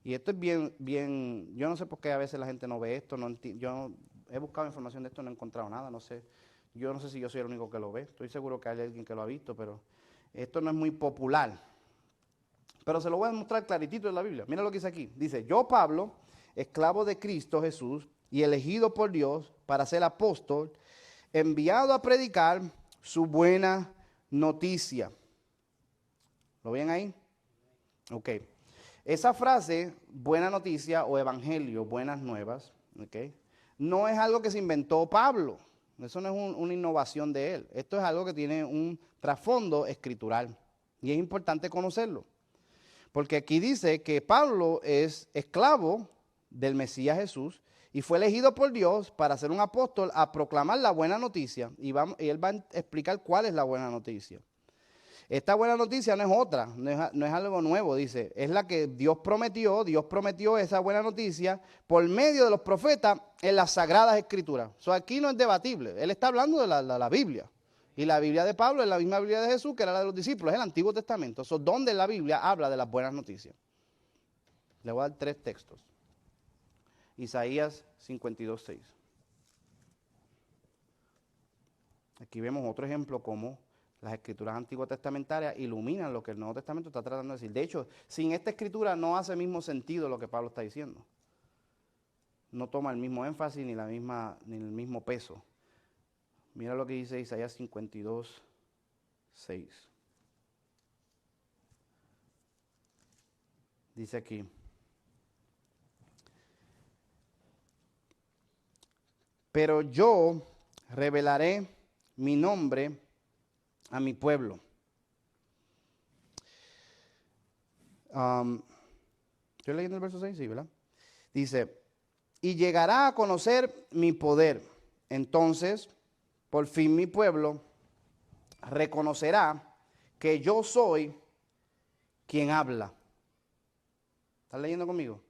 Y esto es bien, yo no sé por qué a veces la gente no ve esto, yo he buscado información de esto, no he encontrado nada, no sé. Yo no sé si yo soy el único que lo ve, estoy seguro que hay alguien que lo ha visto, pero esto no es muy popular. Pero se lo voy a mostrar claritito en la Biblia. Mira lo que dice aquí. Dice, yo Pablo, esclavo de Cristo Jesús y elegido por Dios para ser apóstol, enviado a predicar su buena noticia. ¿Lo ven ahí? Ok. Esa frase, buena noticia o evangelio, buenas nuevas, okay, no es algo que se inventó Pablo. Eso no es una innovación de él. Esto es algo que tiene un trasfondo escritural. Y es importante conocerlo. Porque aquí dice que Pablo es esclavo del Mesías Jesús y fue elegido por Dios para ser un apóstol a proclamar la buena noticia. Y él va a explicar cuál es la buena noticia. Esta buena noticia no es otra, no es algo nuevo, dice. Es la que Dios prometió esa buena noticia por medio de los profetas en las Sagradas Escrituras. Eso aquí no es debatible, él está hablando de la Biblia. Y la Biblia de Pablo es la misma Biblia de Jesús, que era la de los discípulos, es el Antiguo Testamento. Eso es donde la Biblia habla de las buenas noticias. Le voy a dar 3 textos. Isaías 52:6. Aquí vemos otro ejemplo como las escrituras antiguas testamentarias iluminan lo que el Nuevo Testamento está tratando de decir. De hecho, sin esta escritura no hace el mismo sentido lo que Pablo está diciendo. No toma el mismo énfasis ni el mismo peso. Mira lo que dice Isaías 52:6. Dice aquí. Pero yo revelaré mi nombre a mi pueblo. Estoy leyendo el verso 6, sí, ¿verdad? Dice, y llegará a conocer mi poder. Entonces, por fin mi pueblo reconocerá que yo soy quien habla. ¿Estás leyendo conmigo?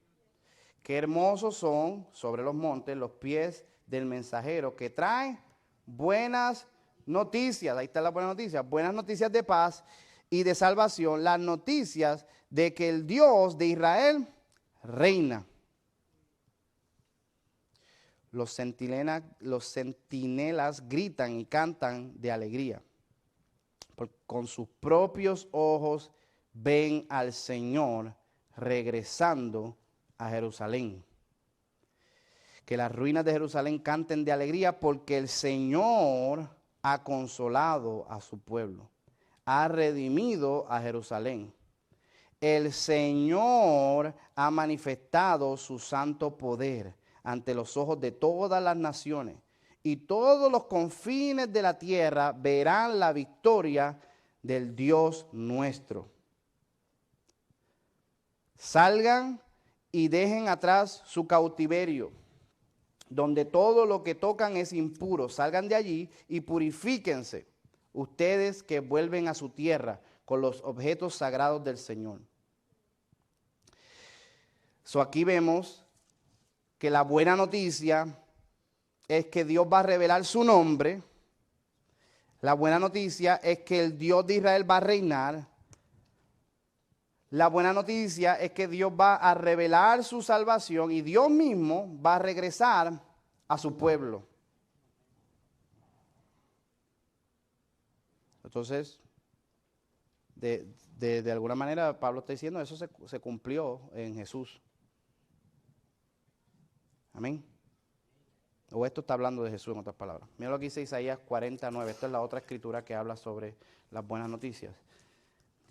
Qué hermosos son sobre los montes los pies del mensajero que trae buenas noticias. Ahí está la buena noticia. Buenas noticias de paz y de salvación. Las noticias de que el Dios de Israel reina. Los centinelas gritan y cantan de alegría. Porque con sus propios ojos ven al Señor regresando a Jerusalén. Que las ruinas de Jerusalén canten de alegría porque el Señor ha consolado a su pueblo. Ha redimido a Jerusalén. El Señor ha manifestado su santo poder ante los ojos de todas las naciones. Y todos los confines de la tierra verán la victoria del Dios nuestro. Salgan y dejen atrás su cautiverio, donde todo lo que tocan es impuro. Salgan de allí y purifíquense, ustedes que vuelven a su tierra con los objetos sagrados del Señor. Aquí vemos que la buena noticia es que Dios va a revelar su nombre. La buena noticia es que el Dios de Israel va a reinar. La buena noticia es que Dios va a revelar su salvación y Dios mismo va a regresar a su pueblo. Entonces, de alguna manera Pablo está diciendo eso se cumplió en Jesús. Amén. O esto está hablando de Jesús en otras palabras. Mira lo que dice Isaías 49. Esta es la otra escritura que habla sobre las buenas noticias.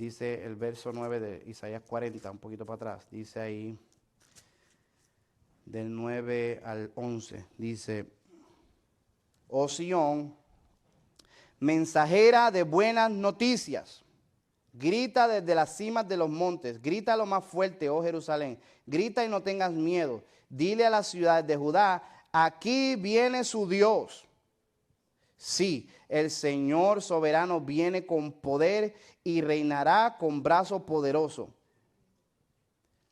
dice el verso 9 de Isaías 40, un poquito para atrás, dice ahí, del 9 al 11, dice, oh Sión, mensajera de buenas noticias, grita desde las cimas de los montes, grita lo más fuerte, oh Jerusalén, grita y no tengas miedo, dile a las ciudades de Judá, aquí viene su Dios. Sí, el Señor soberano viene con poder y reinará con brazo poderoso.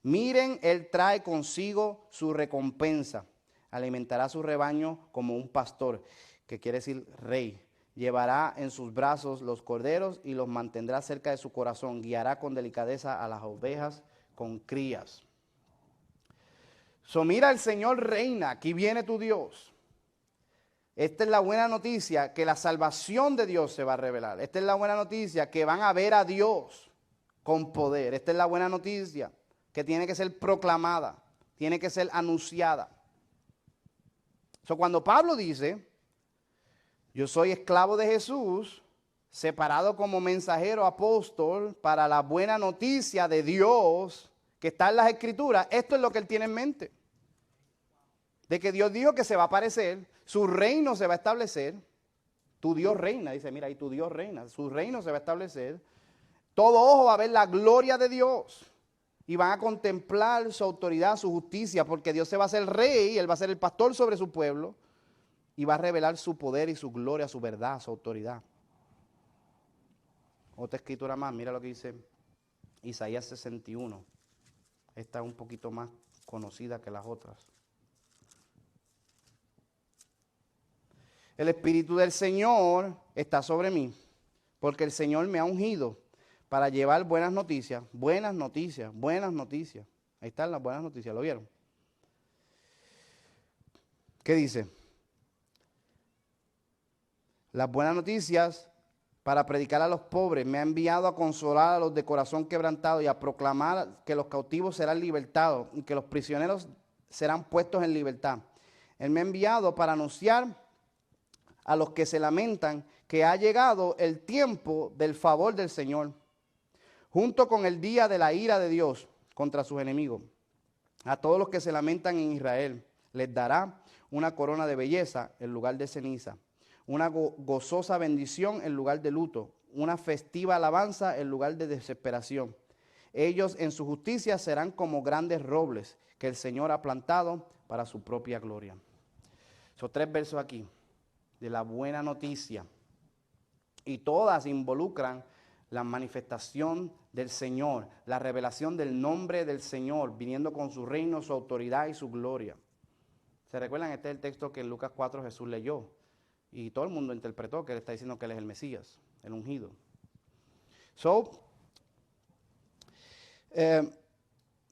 Miren, Él trae consigo su recompensa. Alimentará su rebaño como un pastor, que quiere decir rey. Llevará en sus brazos los corderos y los mantendrá cerca de su corazón. Guiará con delicadeza a las ovejas con crías. Mira, el Señor reina, aquí viene tu Dios. Esta es la buena noticia, que la salvación de Dios se va a revelar. Esta es la buena noticia, que van a ver a Dios con poder. Esta es la buena noticia, que tiene que ser proclamada, tiene que ser anunciada. Cuando Pablo dice, yo soy esclavo de Jesús, separado como mensajero apóstol para la buena noticia de Dios que está en las Escrituras, esto es lo que él tiene en mente. De que Dios dijo que se va a aparecer, su reino se va a establecer, tu Dios reina, dice, mira, ahí tu Dios reina, su reino se va a establecer, todo ojo va a ver la gloria de Dios y van a contemplar su autoridad, su justicia, porque Dios se va a hacer rey, Él va a ser el pastor sobre su pueblo y va a revelar su poder y su gloria, su verdad, su autoridad. Otra escritura más, mira lo que dice Isaías 61, esta es un poquito más conocida que las otras. El Espíritu del Señor está sobre mí, porque el Señor me ha ungido para llevar buenas noticias, buenas noticias, buenas noticias. Ahí están las buenas noticias, ¿lo vieron? ¿Qué dice? Las buenas noticias para predicar a los pobres. Me ha enviado a consolar a los de corazón quebrantado y a proclamar que los cautivos serán libertados y que los prisioneros serán puestos en libertad. Él me ha enviado para anunciar a los que se lamentan que ha llegado el tiempo del favor del Señor, junto con el día de la ira de Dios contra sus enemigos. A todos los que se lamentan en Israel les dará una corona de belleza en lugar de ceniza, una gozosa bendición en lugar de luto, una festiva alabanza en lugar de desesperación. Ellos en su justicia serán como grandes robles que el Señor ha plantado para su propia gloria. Son 3 versos aquí de la buena noticia, y todas involucran la manifestación del Señor, la revelación del nombre del Señor, viniendo con su reino, su autoridad y su gloria. ¿Se recuerdan? Este es el texto que en Lucas 4 Jesús leyó, y todo el mundo interpretó que él está diciendo que él es el Mesías, el ungido.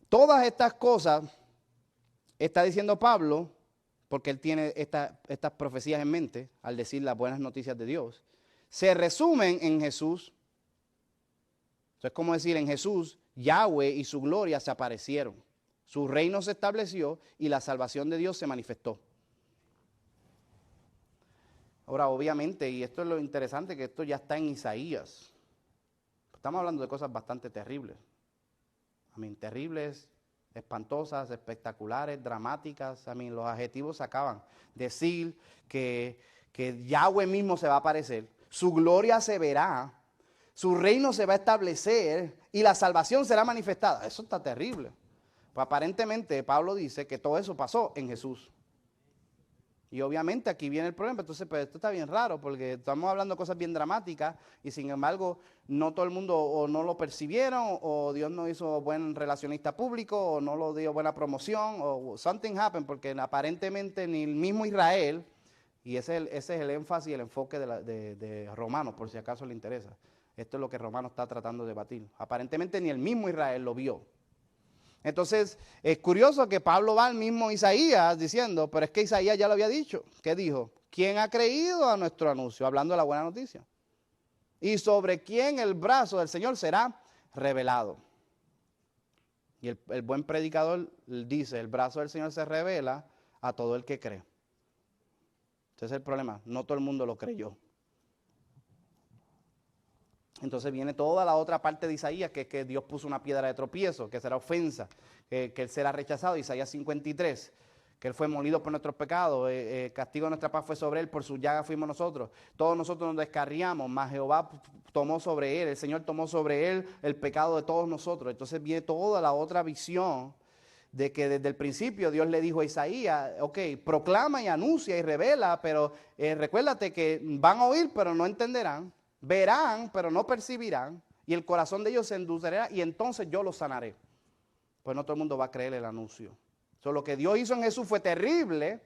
Todas estas cosas está diciendo Pablo, porque él tiene estas profecías en mente, al decir las buenas noticias de Dios, se resumen en Jesús. Es como decir, en Jesús, Yahweh y su gloria se aparecieron. Su reino se estableció y la salvación de Dios se manifestó. Ahora, obviamente, y esto es lo interesante, que esto ya está en Isaías. Estamos hablando de cosas bastante terribles. Terribles, espantosas, espectaculares, dramáticas. Los adjetivos se acaban. Decir que Yahweh mismo se va a aparecer, su gloria se verá, su reino se va a establecer y la salvación será manifestada. Eso está terrible. Pues aparentemente Pablo dice que todo eso pasó en Jesús. Y obviamente aquí viene el problema. Entonces, pues esto está bien raro, porque estamos hablando de cosas bien dramáticas y sin embargo no todo el mundo o no lo percibieron, o Dios no hizo buen relacionista público, o no lo dio buena promoción, o something happened, porque aparentemente ni el mismo Israel, y ese es el énfasis y el enfoque de Romanos, por si acaso le interesa. Esto es lo que Romanos está tratando de debatir. Aparentemente ni el mismo Israel lo vio. Entonces, es curioso que Pablo va al mismo Isaías diciendo, pero es que Isaías ya lo había dicho. ¿Qué dijo? ¿Quién ha creído a nuestro anuncio? Hablando de la buena noticia. Y sobre quién el brazo del Señor será revelado. Y el buen predicador dice, el brazo del Señor se revela a todo el que cree. Ese es el problema, no todo el mundo lo creyó. Entonces viene toda la otra parte de Isaías, que es que Dios puso una piedra de tropiezo, que será ofensa, que Él será rechazado, Isaías 53, que Él fue molido por nuestros pecados, castigo de nuestra paz fue sobre Él, por su llaga fuimos nosotros. Todos nosotros nos descarriamos, mas Jehová tomó sobre Él, el Señor tomó sobre Él el pecado de todos nosotros. Entonces viene toda la otra visión de que desde el principio Dios le dijo a Isaías, ok, proclama y anuncia y revela, pero recuérdate que van a oír, pero no entenderán. Verán, pero no percibirán, y el corazón de ellos se endurcerá, y entonces yo los sanaré. Pues no todo el mundo va a creer el anuncio. Lo que Dios hizo en Jesús fue terrible,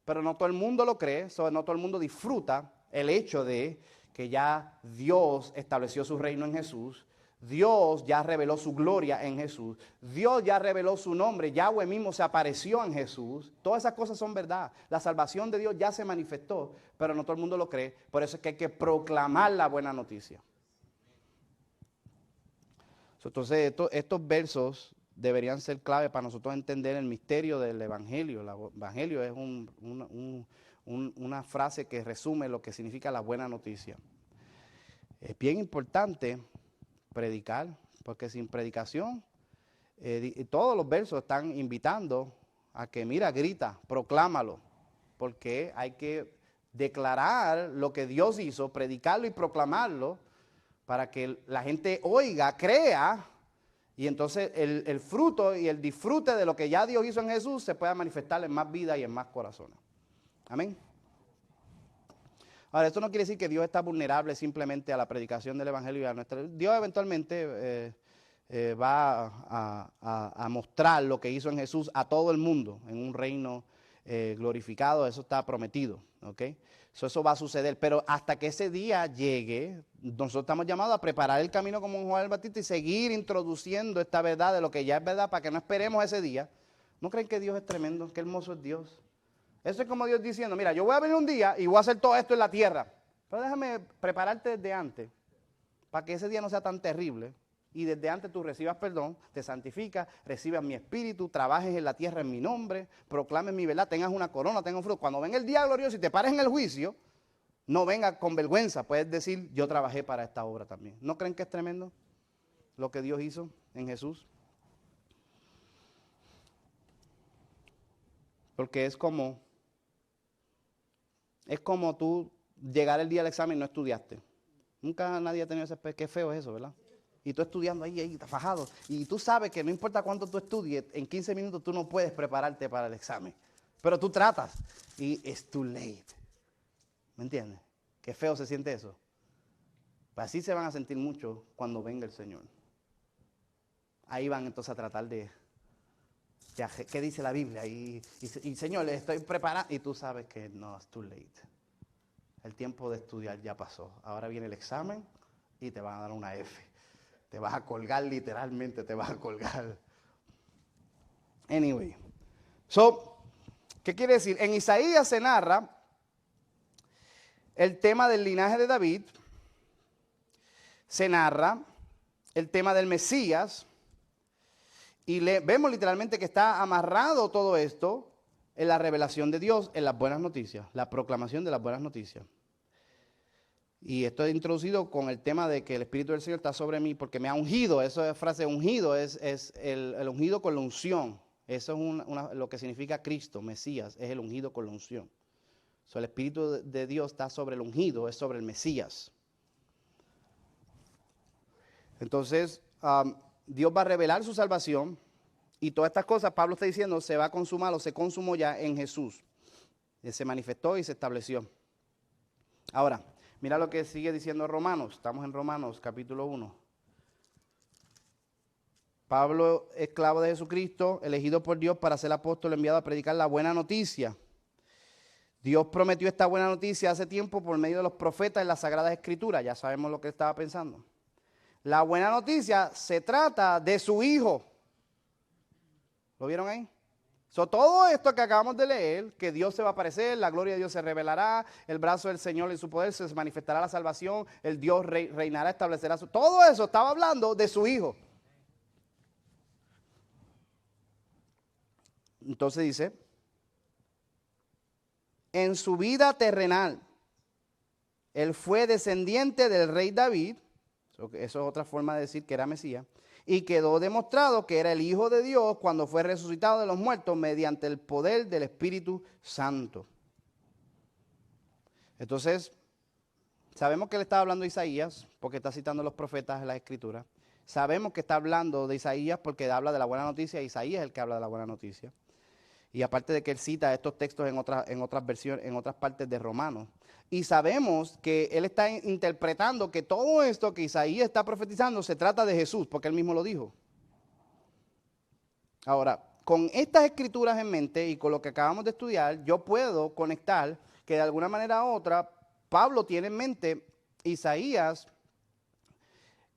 pero no todo el mundo lo cree, no todo el mundo disfruta el hecho de que ya Dios estableció su reino en Jesús, Dios ya reveló su gloria en Jesús, Dios ya reveló su nombre, Yahweh mismo se apareció en Jesús. Todas esas cosas son verdad. La salvación de Dios ya se manifestó, pero no todo el mundo lo cree. Por eso es que hay que proclamar la buena noticia. Entonces estos versos deberían ser clave para nosotros entender el misterio del Evangelio. El Evangelio es una frase que resume lo que significa la buena noticia. Es bien importante predicar, porque sin predicación, todos los versos están invitando a que, mira, grita, proclámalo, porque hay que declarar lo que Dios hizo, predicarlo y proclamarlo, para que la gente oiga, crea, y entonces el fruto y el disfrute de lo que ya Dios hizo en Jesús se pueda manifestar en más vida y en más corazones. Amén. Ahora, esto no quiere decir que Dios está vulnerable simplemente a la predicación del Evangelio y a nuestra... Dios eventualmente va a mostrar lo que hizo en Jesús a todo el mundo en un reino glorificado. Eso está prometido, ¿ok? Eso va a suceder, pero hasta que ese día llegue, nosotros estamos llamados a preparar el camino como Juan el Bautista y seguir introduciendo esta verdad de lo que ya es verdad para que no esperemos ese día. ¿No creen que Dios es tremendo? Qué hermoso es Dios. Eso es como Dios diciendo, mira, yo voy a venir un día y voy a hacer todo esto en la tierra. Pero déjame prepararte desde antes, para que ese día no sea tan terrible. Y desde antes tú recibas perdón, te santificas, recibas mi espíritu, trabajes en la tierra en mi nombre, proclames mi verdad, tengas una corona, tengas un fruto. Cuando venga el día glorioso y te pares en el juicio, no venga con vergüenza. Puedes decir, yo trabajé para esta obra también. ¿No creen que es tremendo lo que Dios hizo en Jesús? Porque es como tú llegar el día del examen y no estudiaste. Nunca nadie ha tenido ese... Qué feo es eso, ¿verdad? Y tú estudiando ahí, fajado. Y tú sabes que no importa cuánto tú estudies, en 15 minutos tú no puedes prepararte para el examen. Pero tú tratas y it's too late. ¿Me entiendes? Qué feo se siente eso. Pues así se van a sentir mucho cuando venga el Señor. Ahí van entonces a tratar de ¿qué dice la Biblia? Y Señor, le estoy preparando. Y tú sabes que no, it's too late. El tiempo de estudiar ya pasó. Ahora viene el examen y te van a dar una F. Te vas a colgar literalmente, te vas a colgar. Anyway. ¿Qué quiere decir? En Isaías se narra el tema del linaje de David. Se narra el tema del Mesías. Y vemos literalmente que está amarrado todo esto en la revelación de Dios, en las buenas noticias, la proclamación de las buenas noticias. Y esto es introducido con el tema de que el Espíritu del Señor está sobre mí porque me ha ungido. Eso es frase ungido, es el ungido con la unción. Eso es lo que significa Cristo, Mesías, es el ungido con la unción. El Espíritu de Dios está sobre el ungido, es sobre el Mesías. Entonces, Dios va a revelar su salvación y todas estas cosas, Pablo está diciendo, se va a consumar o se consumó ya en Jesús. Se manifestó y se estableció. Ahora, mira lo que sigue diciendo Romanos. Estamos en Romanos capítulo 1. Pablo, esclavo de Jesucristo, elegido por Dios para ser apóstol, enviado a predicar la buena noticia. Dios prometió esta buena noticia hace tiempo por medio de los profetas en las Sagradas Escrituras. Ya sabemos lo que estaba pensando. La buena noticia se trata de su Hijo. ¿Lo vieron ahí? Todo esto que acabamos de leer, que Dios se va a aparecer, la gloria de Dios se revelará, el brazo del Señor en su poder se manifestará la salvación, el Dios reinará, establecerá su... Todo eso estaba hablando de su Hijo. Entonces dice, en su vida terrenal, él fue descendiente del rey David, Eso es otra forma de decir que era Mesías. Y quedó demostrado que era el Hijo de Dios cuando fue resucitado de los muertos mediante el poder del Espíritu Santo. Entonces, sabemos que él está hablando de Isaías, porque está citando a los profetas en la Escritura. Sabemos que está hablando de Isaías porque habla de la buena noticia. Isaías es el que habla de la buena noticia. Y aparte de que él cita estos textos en otras versiones, en otras partes de Romanos. Y sabemos que él está interpretando que todo esto que Isaías está profetizando se trata de Jesús, porque él mismo lo dijo. Ahora, con estas escrituras en mente y con lo que acabamos de estudiar, yo puedo conectar que de alguna manera u otra, Pablo tiene en mente Isaías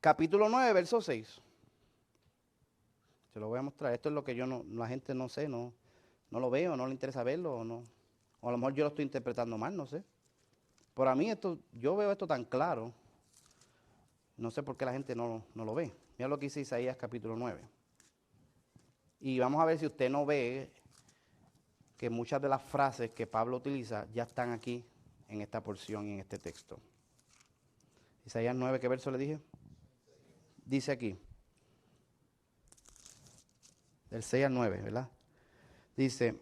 capítulo 9, verso 6. Se lo voy a mostrar. Esto es lo que la gente no sé, no lo veo, no le interesa verlo, o a lo mejor yo lo estoy interpretando mal, no sé. Pero a mí yo veo esto tan claro, no sé por qué la gente no lo ve. Mira lo que dice Isaías capítulo 9. Y vamos a ver si usted no ve que muchas de las frases que Pablo utiliza ya están aquí en esta porción y en este texto. Isaías 9, ¿qué verso le dije? Dice aquí, del 6 al 9, ¿verdad? Dice,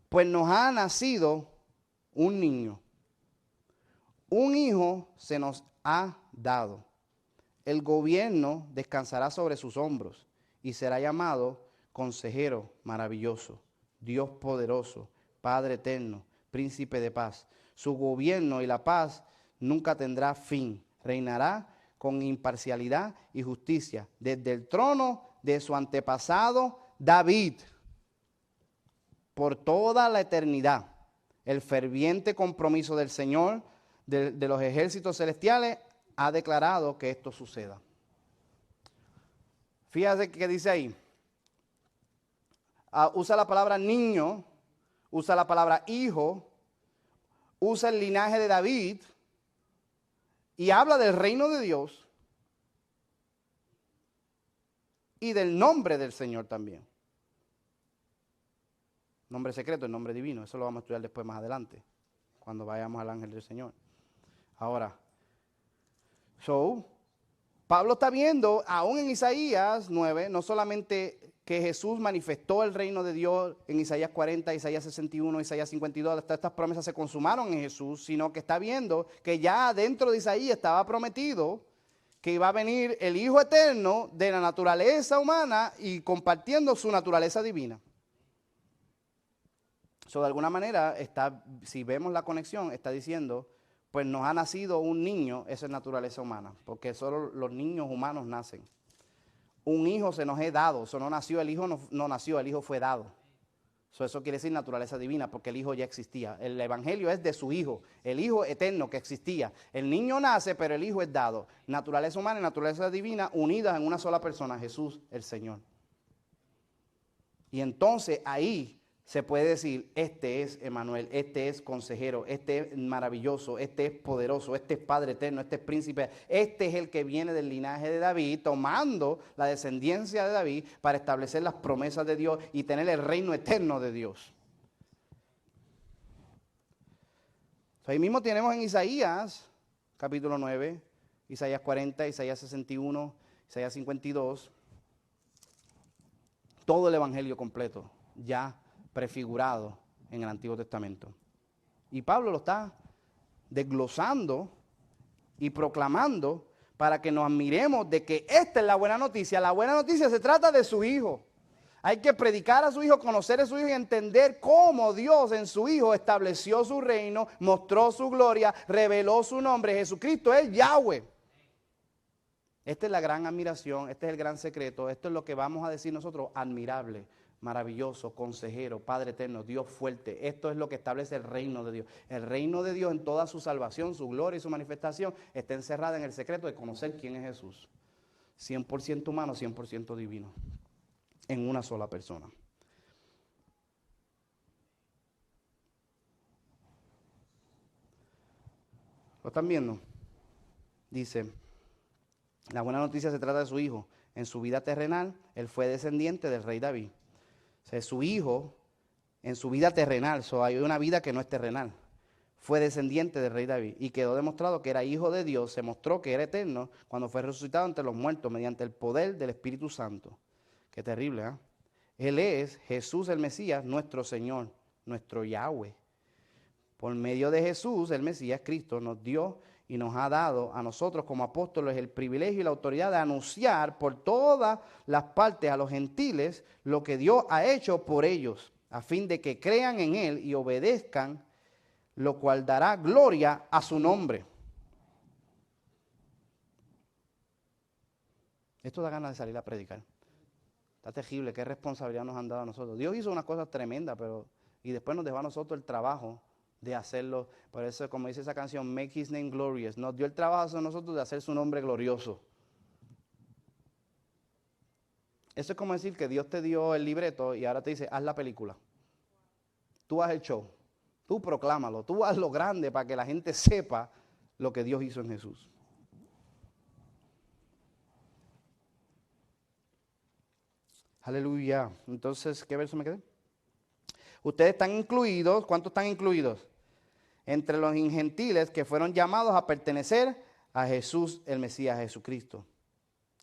pues nos ha nacido un niño, un hijo se nos ha dado. El gobierno descansará sobre sus hombros y será llamado Consejero Maravilloso, Dios Poderoso, Padre Eterno, Príncipe de Paz. Su gobierno y la paz nunca tendrá fin. Reinará con imparcialidad y justicia desde el trono de su antepasado David por toda la eternidad. El ferviente compromiso del Señor de los ejércitos celestiales ha declarado que esto suceda. Fíjate que dice ahí, usa la palabra niño, usa la palabra hijo, usa el linaje de David y habla del reino de Dios y del nombre del Señor también. Nombre secreto, el nombre divino, eso lo vamos a estudiar después más adelante, cuando vayamos al ángel del Señor. Ahora, Pablo está viendo, aún en Isaías 9, no solamente que Jesús manifestó el reino de Dios en Isaías 40, Isaías 61, Isaías 52, estas promesas se consumaron en Jesús, sino que está viendo que ya dentro de Isaías estaba prometido que iba a venir el Hijo Eterno de la naturaleza humana y compartiendo su naturaleza divina. De alguna manera, si vemos la conexión, está diciendo, pues nos ha nacido un niño, eso es naturaleza humana, porque solo los niños humanos nacen. Un hijo se nos es dado, eso no nació, el hijo no nació, el hijo fue dado. Eso quiere decir naturaleza divina, porque el hijo ya existía. El evangelio es de su hijo, el hijo eterno que existía. El niño nace, pero el hijo es dado. Naturaleza humana y naturaleza divina unidas en una sola persona, Jesús el Señor. Y entonces ahí se puede decir, este es Emmanuel, este es consejero, este es maravilloso, este es poderoso, este es Padre eterno, este es príncipe, este es el que viene del linaje de David, tomando la descendencia de David para establecer las promesas de Dios y tener el reino eterno de Dios. Ahí mismo tenemos en Isaías, capítulo 9, Isaías 40, Isaías 61, Isaías 52, todo el evangelio completo, ya prefigurado en el Antiguo Testamento. Y Pablo lo está desglosando y proclamando para que nos admiremos de que esta es la buena noticia. La buena noticia se trata de su Hijo. Hay que predicar a su Hijo, conocer a su Hijo y entender cómo Dios en su Hijo estableció su reino, mostró su gloria, reveló su nombre. Jesucristo es Yahweh. Esta es la gran admiración, este es el gran secreto, esto es lo que vamos a decir nosotros, admirable, maravilloso, consejero, Padre eterno, Dios fuerte. Esto es lo que establece el reino de Dios. El reino de Dios en toda su salvación, su gloria y su manifestación está encerrada en el secreto de conocer quién es Jesús. 100% humano, 100% divino, en una sola persona. ¿Lo están viendo? Dice, la buena noticia se trata de su Hijo. En su vida terrenal, él fue descendiente del rey David. O sea, su Hijo, en su vida terrenal, hay una vida que no es terrenal, fue descendiente del rey David y quedó demostrado que era hijo de Dios, se mostró que era eterno cuando fue resucitado entre los muertos mediante el poder del Espíritu Santo. Qué terrible, ¿eh? Él es Jesús el Mesías, nuestro Señor, nuestro Yahweh. Por medio de Jesús, el Mesías, Cristo, nos dio y nos ha dado a nosotros como apóstoles el privilegio y la autoridad de anunciar por todas las partes a los gentiles lo que Dios ha hecho por ellos, a fin de que crean en Él y obedezcan, lo cual dará gloria a su nombre. Esto da ganas de salir a predicar. Está terrible, qué responsabilidad nos han dado a nosotros. Dios hizo una cosa tremenda, y después nos dejó a nosotros el trabajo de hacerlo. Por eso, como dice esa canción, make his name glorious. Nos dio el trabajo a nosotros de hacer su nombre glorioso. Eso es como decir que Dios te dio el libreto y ahora te dice, haz la película. Tú haz el show. Tú proclámalo, tú haz lo grande para que la gente sepa lo que Dios hizo en Jesús. Aleluya. Entonces, ¿qué verso me quedé? Ustedes están incluidos, ¿cuántos están incluidos? Entre los gentiles que fueron llamados a pertenecer a Jesús, el Mesías, Jesucristo.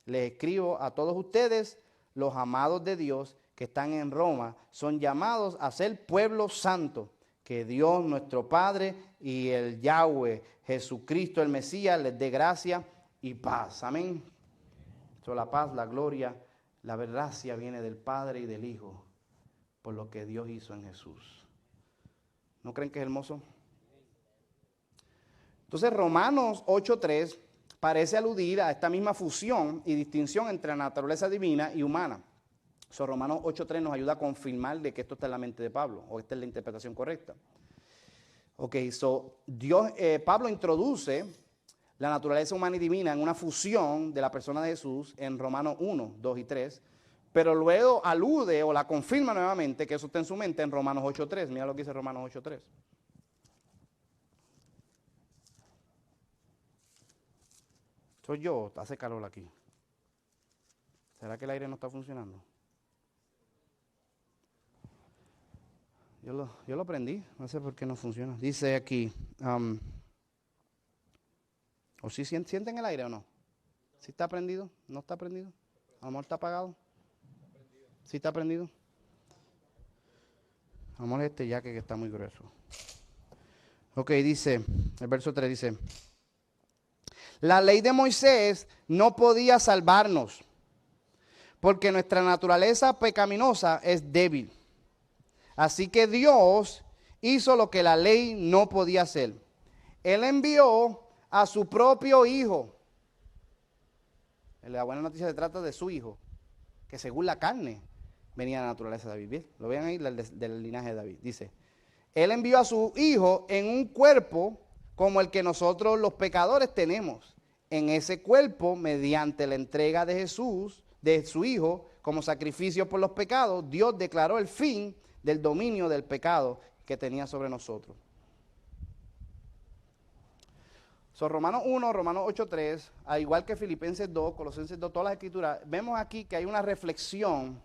Les escribo a todos ustedes, los amados de Dios que están en Roma, son llamados a ser pueblo santo. Que Dios, nuestro Padre, y el Yahweh, Jesucristo, el Mesías, les dé gracia y paz. Amén. So, la paz, la gloria, la gracia viene del Padre y del Hijo, por lo que Dios hizo en Jesús. ¿No creen que es hermoso? Entonces, Romanos 8:3 parece aludir a esta misma fusión y distinción entre la naturaleza divina y humana. So, Romanos 8:3 nos ayuda a confirmar de que esto está en la mente de Pablo, o esta es la interpretación correcta. Ok, Pablo introduce la naturaleza humana y divina en una fusión de la persona de Jesús en Romanos 1, 2 y 3, pero luego alude o la confirma nuevamente que eso está en su mente en Romanos 8:3. Mira lo que dice Romanos 8:3. Soy yo, hace calor aquí. ¿Será que el aire no está funcionando? Yo lo prendí, no sé por qué no funciona. Dice aquí, ¿o si sienten el aire o no? ¿Sí está prendido? ¿No está prendido? ¿A lo mejor está apagado? ¿Sí está prendido? A lo mejor este jaque que está muy grueso. Ok, dice, el verso 3 dice, la ley de Moisés no podía salvarnos, porque nuestra naturaleza pecaminosa es débil. Así que Dios hizo lo que la ley no podía hacer. Él envió a su propio hijo. La buena noticia se trata de su hijo, que según la carne venía de la naturaleza de David. Lo vean ahí del linaje de David. Dice, Él envió a su hijo en un cuerpo como el que nosotros los pecadores tenemos. En ese cuerpo, mediante la entrega de Jesús, de su hijo, como sacrificio por los pecados, Dios declaró el fin del dominio del pecado que tenía sobre nosotros. Romanos 1, Romanos 8:3, al igual que Filipenses 2, Colosenses 2, todas las escrituras, vemos aquí que hay una reflexión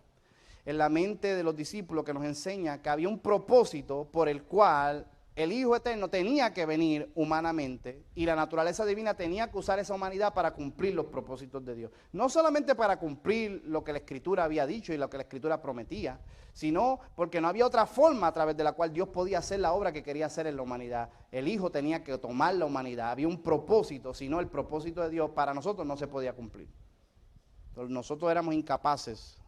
en la mente de los discípulos que nos enseña que había un propósito por el cual el Hijo Eterno tenía que venir humanamente y la naturaleza divina tenía que usar esa humanidad para cumplir los propósitos de Dios. No solamente para cumplir lo que la Escritura había dicho y lo que la Escritura prometía, sino porque no había otra forma a través de la cual Dios podía hacer la obra que quería hacer en la humanidad. El Hijo tenía que tomar la humanidad, había un propósito, si no el propósito de Dios para nosotros no se podía cumplir. Entonces, nosotros éramos incapaces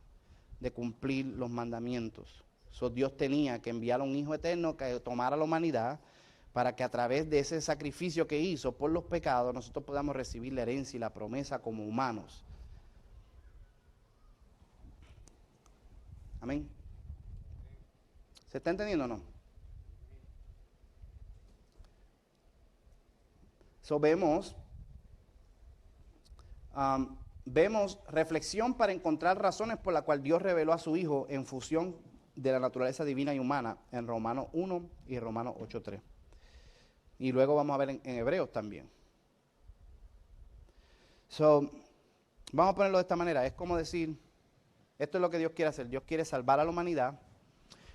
de cumplir los mandamientos. Dios tenía que enviar a un Hijo Eterno que tomara la humanidad para que a través de ese sacrificio que hizo por los pecados nosotros podamos recibir la herencia y la promesa como humanos. Amén. ¿Se está entendiendo o no? Vemos reflexión para encontrar razones por las cuales Dios reveló a su Hijo en fusión de la naturaleza divina y humana en Romanos 1 y Romanos 8:3. Y luego vamos a ver en Hebreos también. Vamos a ponerlo de esta manera. Es como decir, esto es lo que Dios quiere hacer. Dios quiere salvar a la humanidad,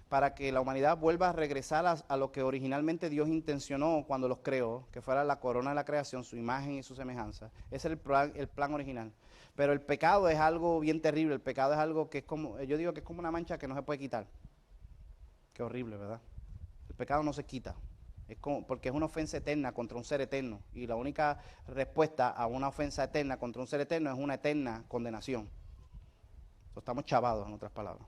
para que la humanidad vuelva a regresar a lo que originalmente Dios intencionó cuando los creó, que fuera la corona de la creación, su imagen y su semejanza. Ese es el plan original. Pero el pecado es algo bien terrible. El pecado es algo que es como, yo digo que es como una mancha que no se puede quitar. Qué horrible, ¿verdad? El pecado no se quita. Es como, porque es una ofensa eterna contra un ser eterno. Y la única respuesta a una ofensa eterna contra un ser eterno es una eterna condenación. Entonces, estamos chavados, en otras palabras.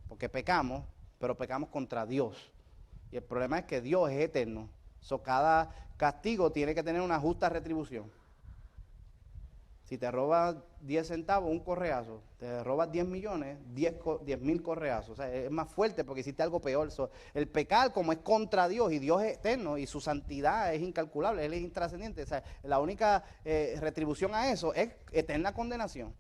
Porque pecamos, pero pecamos contra Dios. Y el problema es que Dios es eterno. Cada castigo tiene que tener una justa retribución. Si te robas 10 centavos, un correazo. Te robas 10 millones, 10,000 correazos. O sea, es más fuerte porque hiciste algo peor. El pecar, como es contra Dios, y Dios es eterno, y su santidad es incalculable, Él es intrascendente. O sea, la única retribución a eso es eterna condenación.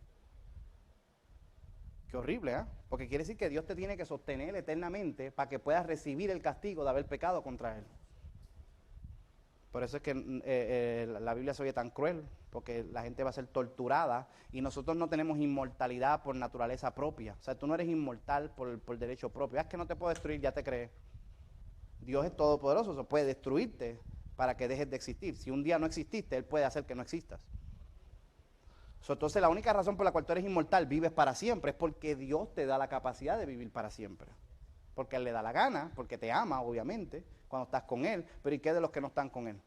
Qué horrible, ¿eh? Porque quiere decir que Dios te tiene que sostener eternamente para que puedas recibir el castigo de haber pecado contra Él. Por eso es que la Biblia se oye tan cruel, porque la gente va a ser torturada y nosotros no tenemos inmortalidad por naturaleza propia. O sea, tú no eres inmortal por derecho propio. Es que no te puedo destruir, ya te crees. Dios es todopoderoso, eso puede destruirte para que dejes de existir. Si un día no exististe, Él puede hacer que no existas. Entonces la única razón por la cual tú eres inmortal, vives para siempre, es porque Dios te da la capacidad de vivir para siempre. Porque Él le da la gana, porque te ama, obviamente, cuando estás con Él. Pero ¿y qué de los que no están con Él?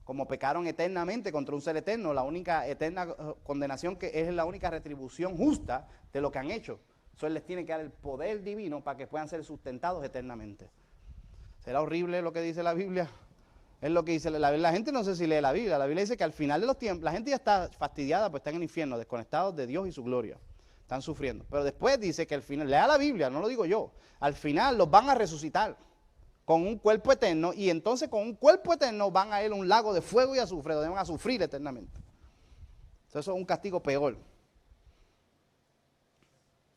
Como pecaron eternamente contra un ser eterno, la única eterna condenación que es la única retribución justa de lo que han hecho. Eso Él les tiene que dar el poder divino para que puedan ser sustentados eternamente. ¿Será horrible lo que dice la Biblia? Es lo que dice la Biblia. La gente no sé si lee la Biblia. La Biblia dice que al final de los tiempos, la gente ya está fastidiada, pues está en el infierno, desconectados de Dios y su gloria. Están sufriendo. Pero después dice que al final, lea la Biblia, no lo digo yo, al final los van a resucitar con un cuerpo eterno, y entonces con un cuerpo eterno van a ir a un lago de fuego y azufre, donde van a sufrir eternamente. Entonces, eso es un castigo peor.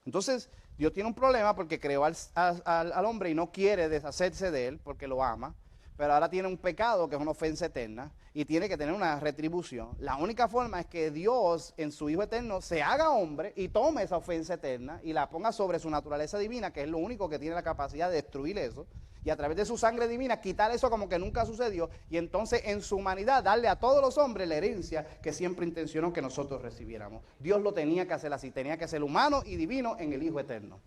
Entonces, Dios tiene un problema porque creó al hombre y no quiere deshacerse de él porque lo ama. Pero ahora tiene un pecado que es una ofensa eterna y tiene que tener una retribución. La única forma es que Dios en su Hijo eterno se haga hombre y tome esa ofensa eterna y la ponga sobre su naturaleza divina, que es lo único que tiene la capacidad de destruir eso, y a través de su sangre divina quitar eso como que nunca sucedió, y entonces en su humanidad darle a todos los hombres la herencia que siempre intencionó que nosotros recibiéramos. Dios lo tenía que hacer así, tenía que ser humano y divino en el Hijo eterno.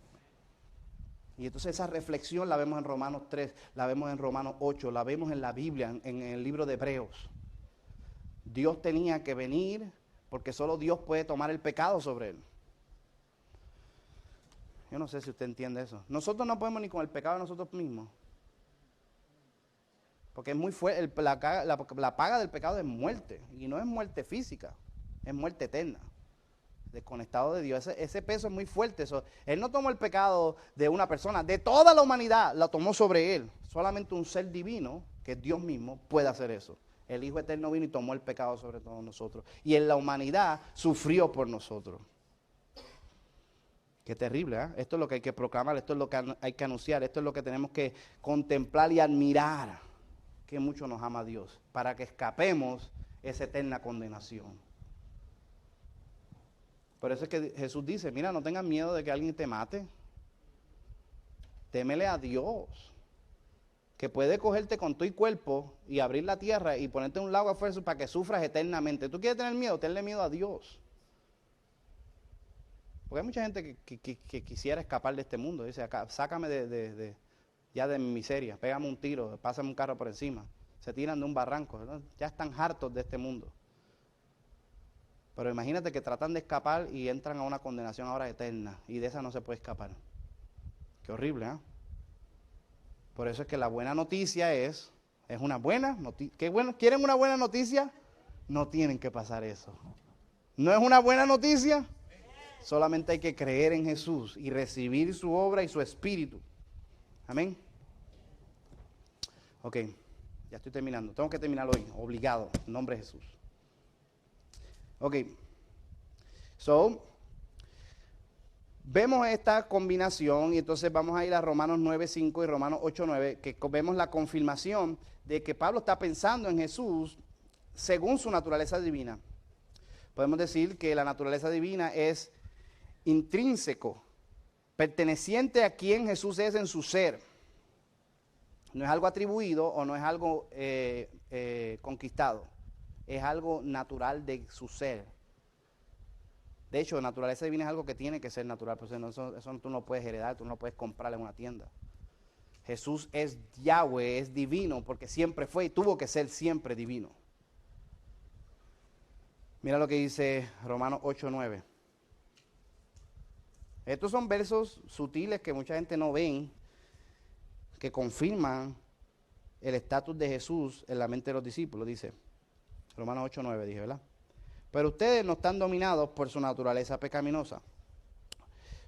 Y entonces esa reflexión la vemos en Romanos 3, la vemos en Romanos 8, la vemos en la Biblia, en el libro de Hebreos. Dios tenía que venir porque solo Dios puede tomar el pecado sobre él. Yo no sé si usted entiende eso. Nosotros no podemos ni con el pecado de nosotros mismos. Porque es muy fuerte, la paga del pecado es muerte. Y no es muerte física, es muerte eterna. Desconectado de Dios, ese peso es muy fuerte. Él no tomó el pecado de una persona, de toda la humanidad la tomó sobre él. Solamente un ser divino, que es Dios mismo, puede hacer eso. El Hijo eterno vino y tomó el pecado sobre todos nosotros. Y en la humanidad sufrió por nosotros. Qué terrible, ¿eh? Esto es lo que hay que proclamar, esto es lo que hay que anunciar, esto es lo que tenemos que contemplar y admirar, que mucho nos ama Dios, para que escapemos esa eterna condenación. Por eso es que Jesús dice, mira, no tengas miedo de que alguien te mate. Témele a Dios, que puede cogerte con tu cuerpo y abrir la tierra y ponerte en un lago a fuerza para que sufras eternamente. ¿Tú quieres tener miedo? Tenle miedo a Dios. Porque hay mucha gente que quisiera escapar de este mundo. Dice, acá, sácame ya de mi miseria, pégame un tiro, pásame un carro por encima. Se tiran de un barranco, ¿no? Ya están hartos de este mundo. Pero imagínate que tratan de escapar y entran a una condenación ahora eterna. Y de esa no se puede escapar. Qué horrible, ¿eh? Por eso es que la buena noticia es una buena noticia. ¿Quieren una buena noticia? No tienen que pasar eso. ¿No es una buena noticia? Solamente hay que creer en Jesús y recibir su obra y su espíritu. Amén. Ok, ya estoy terminando. Tengo que terminar hoy, obligado, en nombre de Jesús. Ok, vemos esta combinación y entonces vamos a ir a Romanos 9:5 y Romanos 8:9, que vemos la confirmación de que Pablo está pensando en Jesús según su naturaleza divina. Podemos decir que la naturaleza divina es intrínseco, perteneciente a quien Jesús es en su ser. No es algo atribuido o no es algo conquistado. Es algo natural de su ser. De hecho, naturaleza divina es algo que tiene que ser natural. Pues eso tú no puedes heredar, tú no lo puedes comprar en una tienda. Jesús es Yahweh, es divino, porque siempre fue y tuvo que ser siempre divino. Mira lo que dice Romanos 8:9. Estos son versos sutiles que mucha gente no ven, que confirman el estatus de Jesús en la mente de los discípulos. Dice, Romanos 8:9 dije, ¿verdad? Pero ustedes no están dominados por su naturaleza pecaminosa.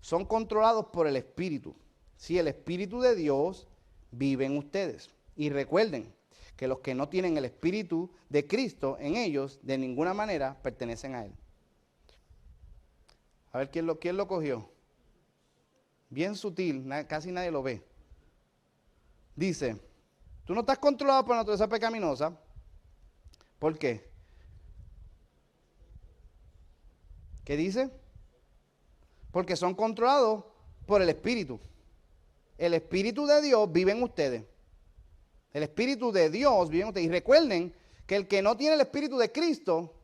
Son controlados por el Espíritu. Si el Espíritu de Dios vive en ustedes. Y recuerden que los que no tienen el Espíritu de Cristo en ellos, de ninguna manera pertenecen a Él. A ver, ¿quién lo cogió? Bien sutil, casi nadie lo ve. Dice, tú no estás controlado por la naturaleza pecaminosa. ¿Por qué? ¿Qué dice? Porque son controlados por el Espíritu. El Espíritu de Dios vive en ustedes. El Espíritu de Dios vive en ustedes. Y recuerden que el que no tiene el Espíritu de Cristo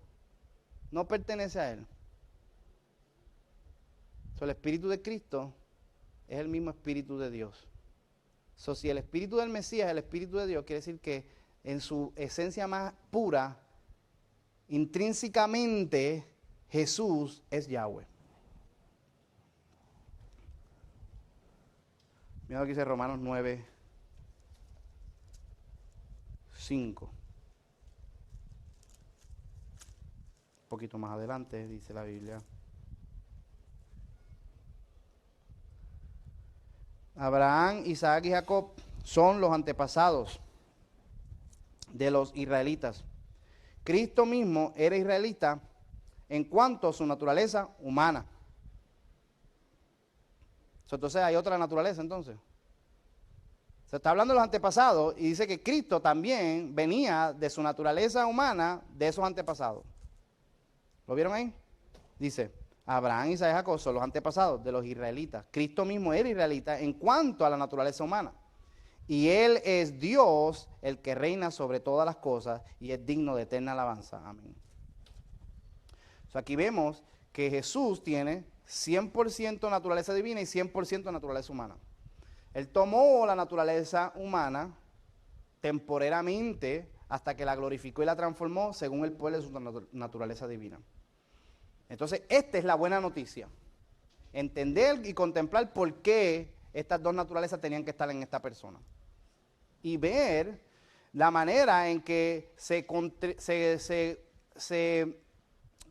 no pertenece a Él. El Espíritu de Cristo es el mismo Espíritu de Dios. Si el Espíritu del Mesías es el Espíritu de Dios, quiere decir que en su esencia más pura, intrínsecamente, Jesús es Yahweh. Mira lo que dice Romanos 9:5. Un poquito más adelante dice la Biblia. Abraham, Isaac y Jacob son los antepasados de los israelitas. Cristo mismo era israelita en cuanto a su naturaleza humana. Entonces hay otra naturaleza entonces. Se está hablando de los antepasados y dice que Cristo también venía de su naturaleza humana de esos antepasados. ¿Lo vieron ahí? Dice, Abraham, Isaac y Jacob son los antepasados de los israelitas. Cristo mismo era israelita en cuanto a la naturaleza humana. Y Él es Dios, el que reina sobre todas las cosas y es digno de eterna alabanza. Amén. Aquí vemos que Jesús tiene 100% naturaleza divina y 100% naturaleza humana. Él tomó la naturaleza humana temporalmente hasta que la glorificó y la transformó según el poder de su naturaleza divina. Entonces, esta es la buena noticia. Entender y contemplar por qué estas dos naturalezas tenían que estar en esta persona. Y ver la manera en que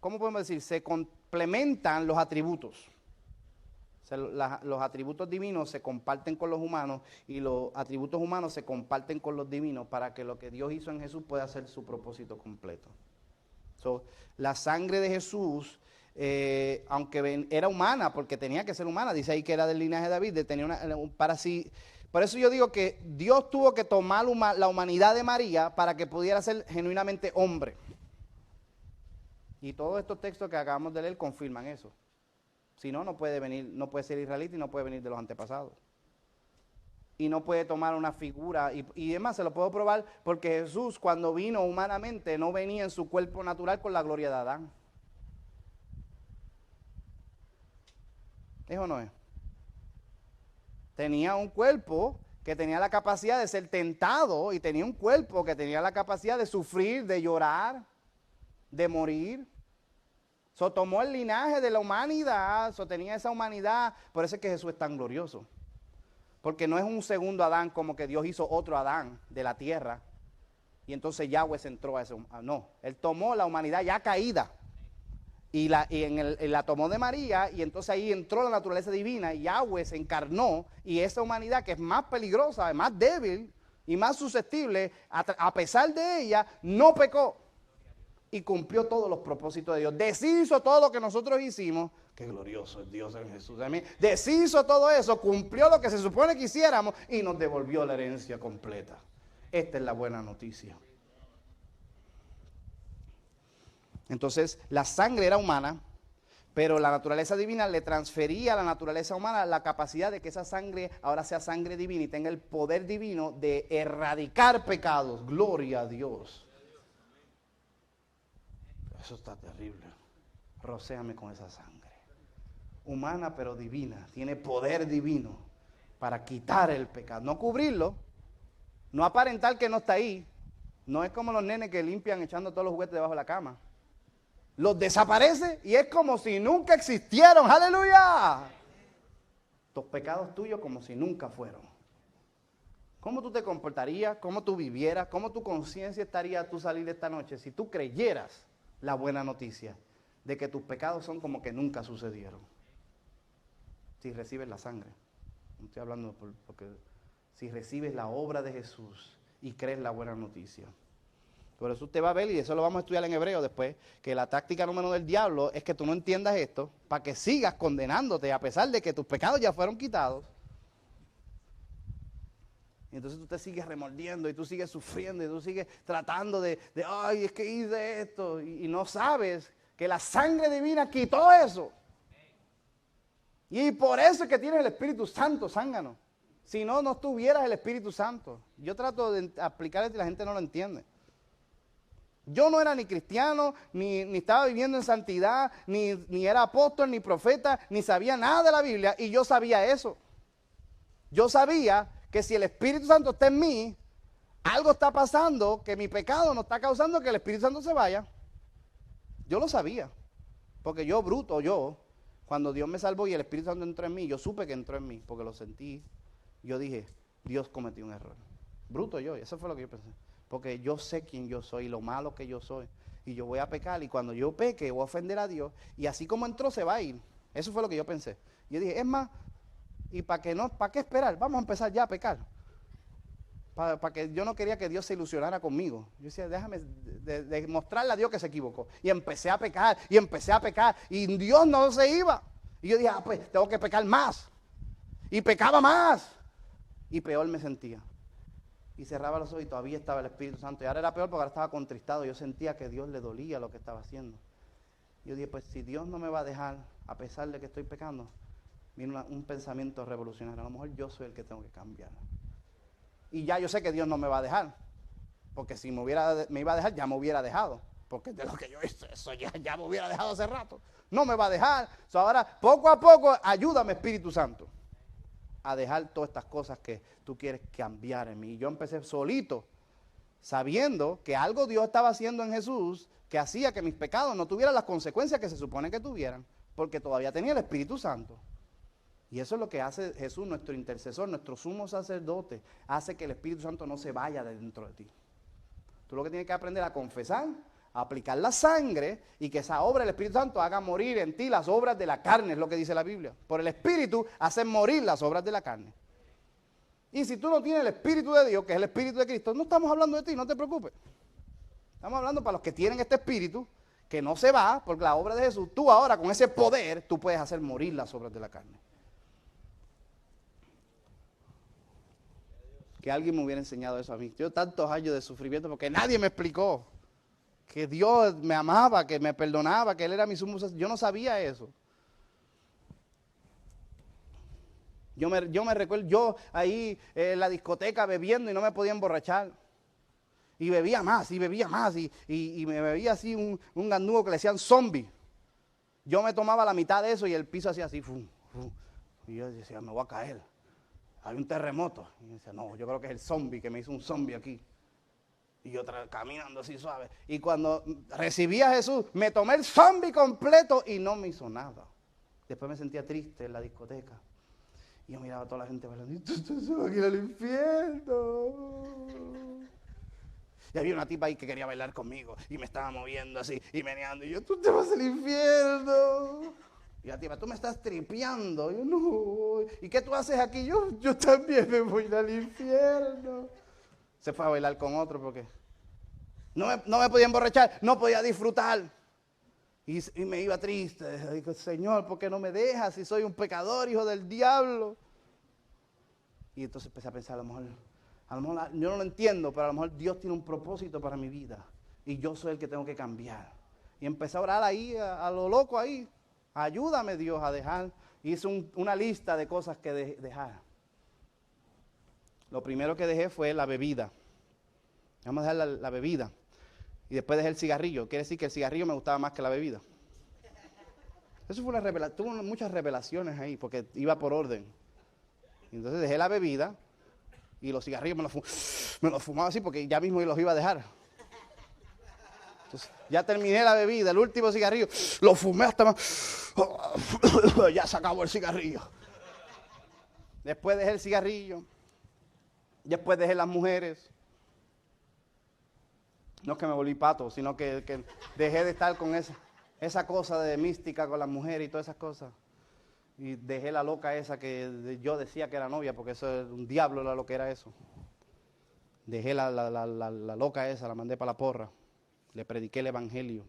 ¿cómo podemos decir? Se complementan los atributos. O sea, los atributos divinos se comparten con los humanos y los atributos humanos se comparten con los divinos para que lo que Dios hizo en Jesús pueda ser su propósito completo. La sangre de Jesús, aunque era humana, porque tenía que ser humana, dice ahí que era del linaje de David, por eso yo digo que Dios tuvo que tomar la humanidad de María para que pudiera ser genuinamente hombre. Y todos estos textos que acabamos de leer confirman eso. Si no, no puede ser israelita y no puede venir de los antepasados. Y no puede tomar una figura. Y además se lo puedo probar porque Jesús cuando vino humanamente no venía en su cuerpo natural con la gloria de Adán. ¿Es o no es? Tenía un cuerpo que tenía la capacidad de ser tentado y tenía un cuerpo que tenía la capacidad de sufrir, de llorar, de morir. Tomó el linaje de la humanidad, tenía esa humanidad, por eso es que Jesús es tan glorioso. Porque no es un segundo Adán como que Dios hizo otro Adán de la tierra y entonces Yahweh se entró a eso. No, Él tomó la humanidad ya caída y la tomó de María y entonces ahí entró la naturaleza divina y Yahweh se encarnó y esa humanidad que es más peligrosa, más débil y más susceptible, a pesar de ella, no pecó. Y cumplió todos los propósitos de Dios. Deshizo todo lo que nosotros hicimos. Qué glorioso es Dios en Jesús. Deshizo todo eso, cumplió lo que se supone que hiciéramos y nos devolvió la herencia completa. Esta es la buena noticia. Entonces, la sangre era humana, Pero la naturaleza divina le transfería a la naturaleza humana la capacidad de que esa sangre ahora sea sangre divina y tenga el poder divino de erradicar pecados. Gloria a Dios. Eso está terrible. Rocéame con esa sangre. Humana pero divina. Tiene poder divino para quitar el pecado. No cubrirlo. No aparentar que no está ahí. No es como los nenes que limpian echando todos los juguetes debajo de la cama. Los desaparece y es como si nunca existieron. ¡Aleluya! Los pecados tuyos como si nunca fueron. ¿Cómo tú te comportarías? ¿Cómo tú vivieras? ¿Cómo tu conciencia estaría a tú salir esta noche si tú creyeras la buena noticia de que tus pecados son como que nunca sucedieron? Si recibes la sangre. No estoy hablando porque si recibes la obra de Jesús y crees la buena noticia. Por eso usted va a ver, y eso lo vamos a estudiar en hebreo después, que la táctica número del diablo es que tú no entiendas esto, para que sigas condenándote a pesar de que tus pecados ya fueron quitados. Y entonces tú te sigues remordiendo y tú sigues sufriendo y tú sigues tratando de ay, es que hice esto. Y no sabes que la sangre divina quitó eso. Y por eso es que tienes el Espíritu Santo, zángano. Si no, no tuvieras el Espíritu Santo. Yo trato de explicarles y la gente no lo entiende. Yo no era ni cristiano, ni estaba viviendo en santidad, ni era apóstol, ni profeta, ni sabía nada de la Biblia, y yo sabía eso. Yo sabía que si el Espíritu Santo está en mí, algo está pasando, que mi pecado no está causando que el Espíritu Santo se vaya. Yo lo sabía, porque yo, cuando Dios me salvó y el Espíritu Santo entró en mí, yo supe que entró en mí, porque lo sentí. Yo dije, Dios cometió un error. Bruto yo, y eso fue lo que yo pensé. Porque yo sé quién yo soy, lo malo que yo soy. Y yo voy a pecar, y cuando yo peque, voy a ofender a Dios. Y así como entró, se va a ir. Eso fue lo que yo pensé. Yo dije, es más, ¿y para qué esperar? Vamos a empezar ya a pecar. Para que yo no quería que Dios se ilusionara conmigo. Yo decía, déjame de mostrarle a Dios que se equivocó. Y empecé a pecar, y Dios no se iba. Y yo dije, pues tengo que pecar más. Y pecaba más. Y peor me sentía. Y cerraba los ojos y todavía estaba el Espíritu Santo. Y ahora era peor porque ahora estaba contristado. Yo sentía que Dios le dolía lo que estaba haciendo. Yo dije, pues si Dios no me va a dejar, a pesar de que estoy pecando, vino un pensamiento revolucionario. A lo mejor yo soy el que tengo que cambiar. Y ya yo sé que Dios no me va a dejar. Porque si me iba a dejar, ya me hubiera dejado. Porque de lo que yo hice, eso ya me hubiera dejado hace rato. No me va a dejar. Ahora, poco a poco, ayúdame, Espíritu Santo, a dejar todas estas cosas que tú quieres cambiar en mí. Y yo empecé solito, sabiendo que algo Dios estaba haciendo en Jesús que hacía que mis pecados no tuvieran las consecuencias que se supone que tuvieran, porque todavía tenía el Espíritu Santo. Y eso es lo que hace Jesús, nuestro intercesor, nuestro sumo sacerdote, hace que el Espíritu Santo no se vaya de dentro de ti. Tú lo que tienes que aprender a confesar, a aplicar la sangre y que esa obra del Espíritu Santo haga morir en ti las obras de la carne, es lo que dice la Biblia. Por el Espíritu hacen morir las obras de la carne. Y si tú no tienes el Espíritu de Dios, que es el Espíritu de Cristo, no estamos hablando de ti, no te preocupes. Estamos hablando para los que tienen este Espíritu, que no se va, porque la obra de Jesús, tú ahora con ese poder, tú puedes hacer morir las obras de la carne. Que alguien me hubiera enseñado eso a mí. Yo tantos años de sufrimiento porque nadie me explicó que Dios me amaba, que me perdonaba, que Él era mi sumo sacerdote. Yo no sabía eso. Yo me recuerdo, yo ahí en la discoteca bebiendo y no me podía emborrachar. Y bebía más, y me bebía así un gandugo que le decían zombie. Yo me tomaba la mitad de eso y el piso hacía así. Fum, fum. Y yo decía, me voy a caer. Hay un terremoto. Y yo decía, no, yo creo que es el zombie, que me hizo un zombie aquí. Y yo caminando así suave. Y cuando recibí a Jesús, me tomé el zombie completo y no me hizo nada. Después me sentía triste en la discoteca. Y yo miraba a toda la gente bailando. Y tú se va a ir al infierno. Y había una tipa ahí que quería bailar conmigo. Y me estaba moviendo así y meneando. Y yo, tú te vas al infierno. Y la tipa, tú me estás tripeando. Y yo, no. ¿Y qué tú haces aquí? Yo también me voy al infierno. Se fue a bailar con otro porque no me podía emborrachar, no podía disfrutar. Y me iba triste. Digo, Señor, ¿por qué no me dejas si soy un pecador, hijo del diablo? Y entonces empecé a pensar, a lo mejor yo no lo entiendo, pero a lo mejor Dios tiene un propósito para mi vida. Y yo soy el que tengo que cambiar. Y empecé a orar ahí, a lo loco ahí. Ayúdame, Dios, a dejar. Hice una lista de cosas que dejar. Lo primero que dejé fue la bebida. Vamos a dejar la bebida. Y después dejé el cigarrillo. Quiere decir que el cigarrillo me gustaba más que la bebida. Eso fue una revelación. Tuve muchas revelaciones ahí porque iba por orden. Entonces dejé la bebida y los cigarrillos me los fumaba así porque ya mismo los iba a dejar. Entonces, ya terminé la bebida, el último cigarrillo, lo fumé hasta más. Ya se acabó el cigarrillo. Después dejé el cigarrillo. Después dejé las mujeres. No es que me volví pato, sino que dejé de estar con esa cosa de mística con las mujeres y todas esas cosas. Y dejé la loca esa que yo decía que era novia, porque eso es un diablo lo que era eso. Dejé la loca esa, la mandé para la porra. Le prediqué el evangelio.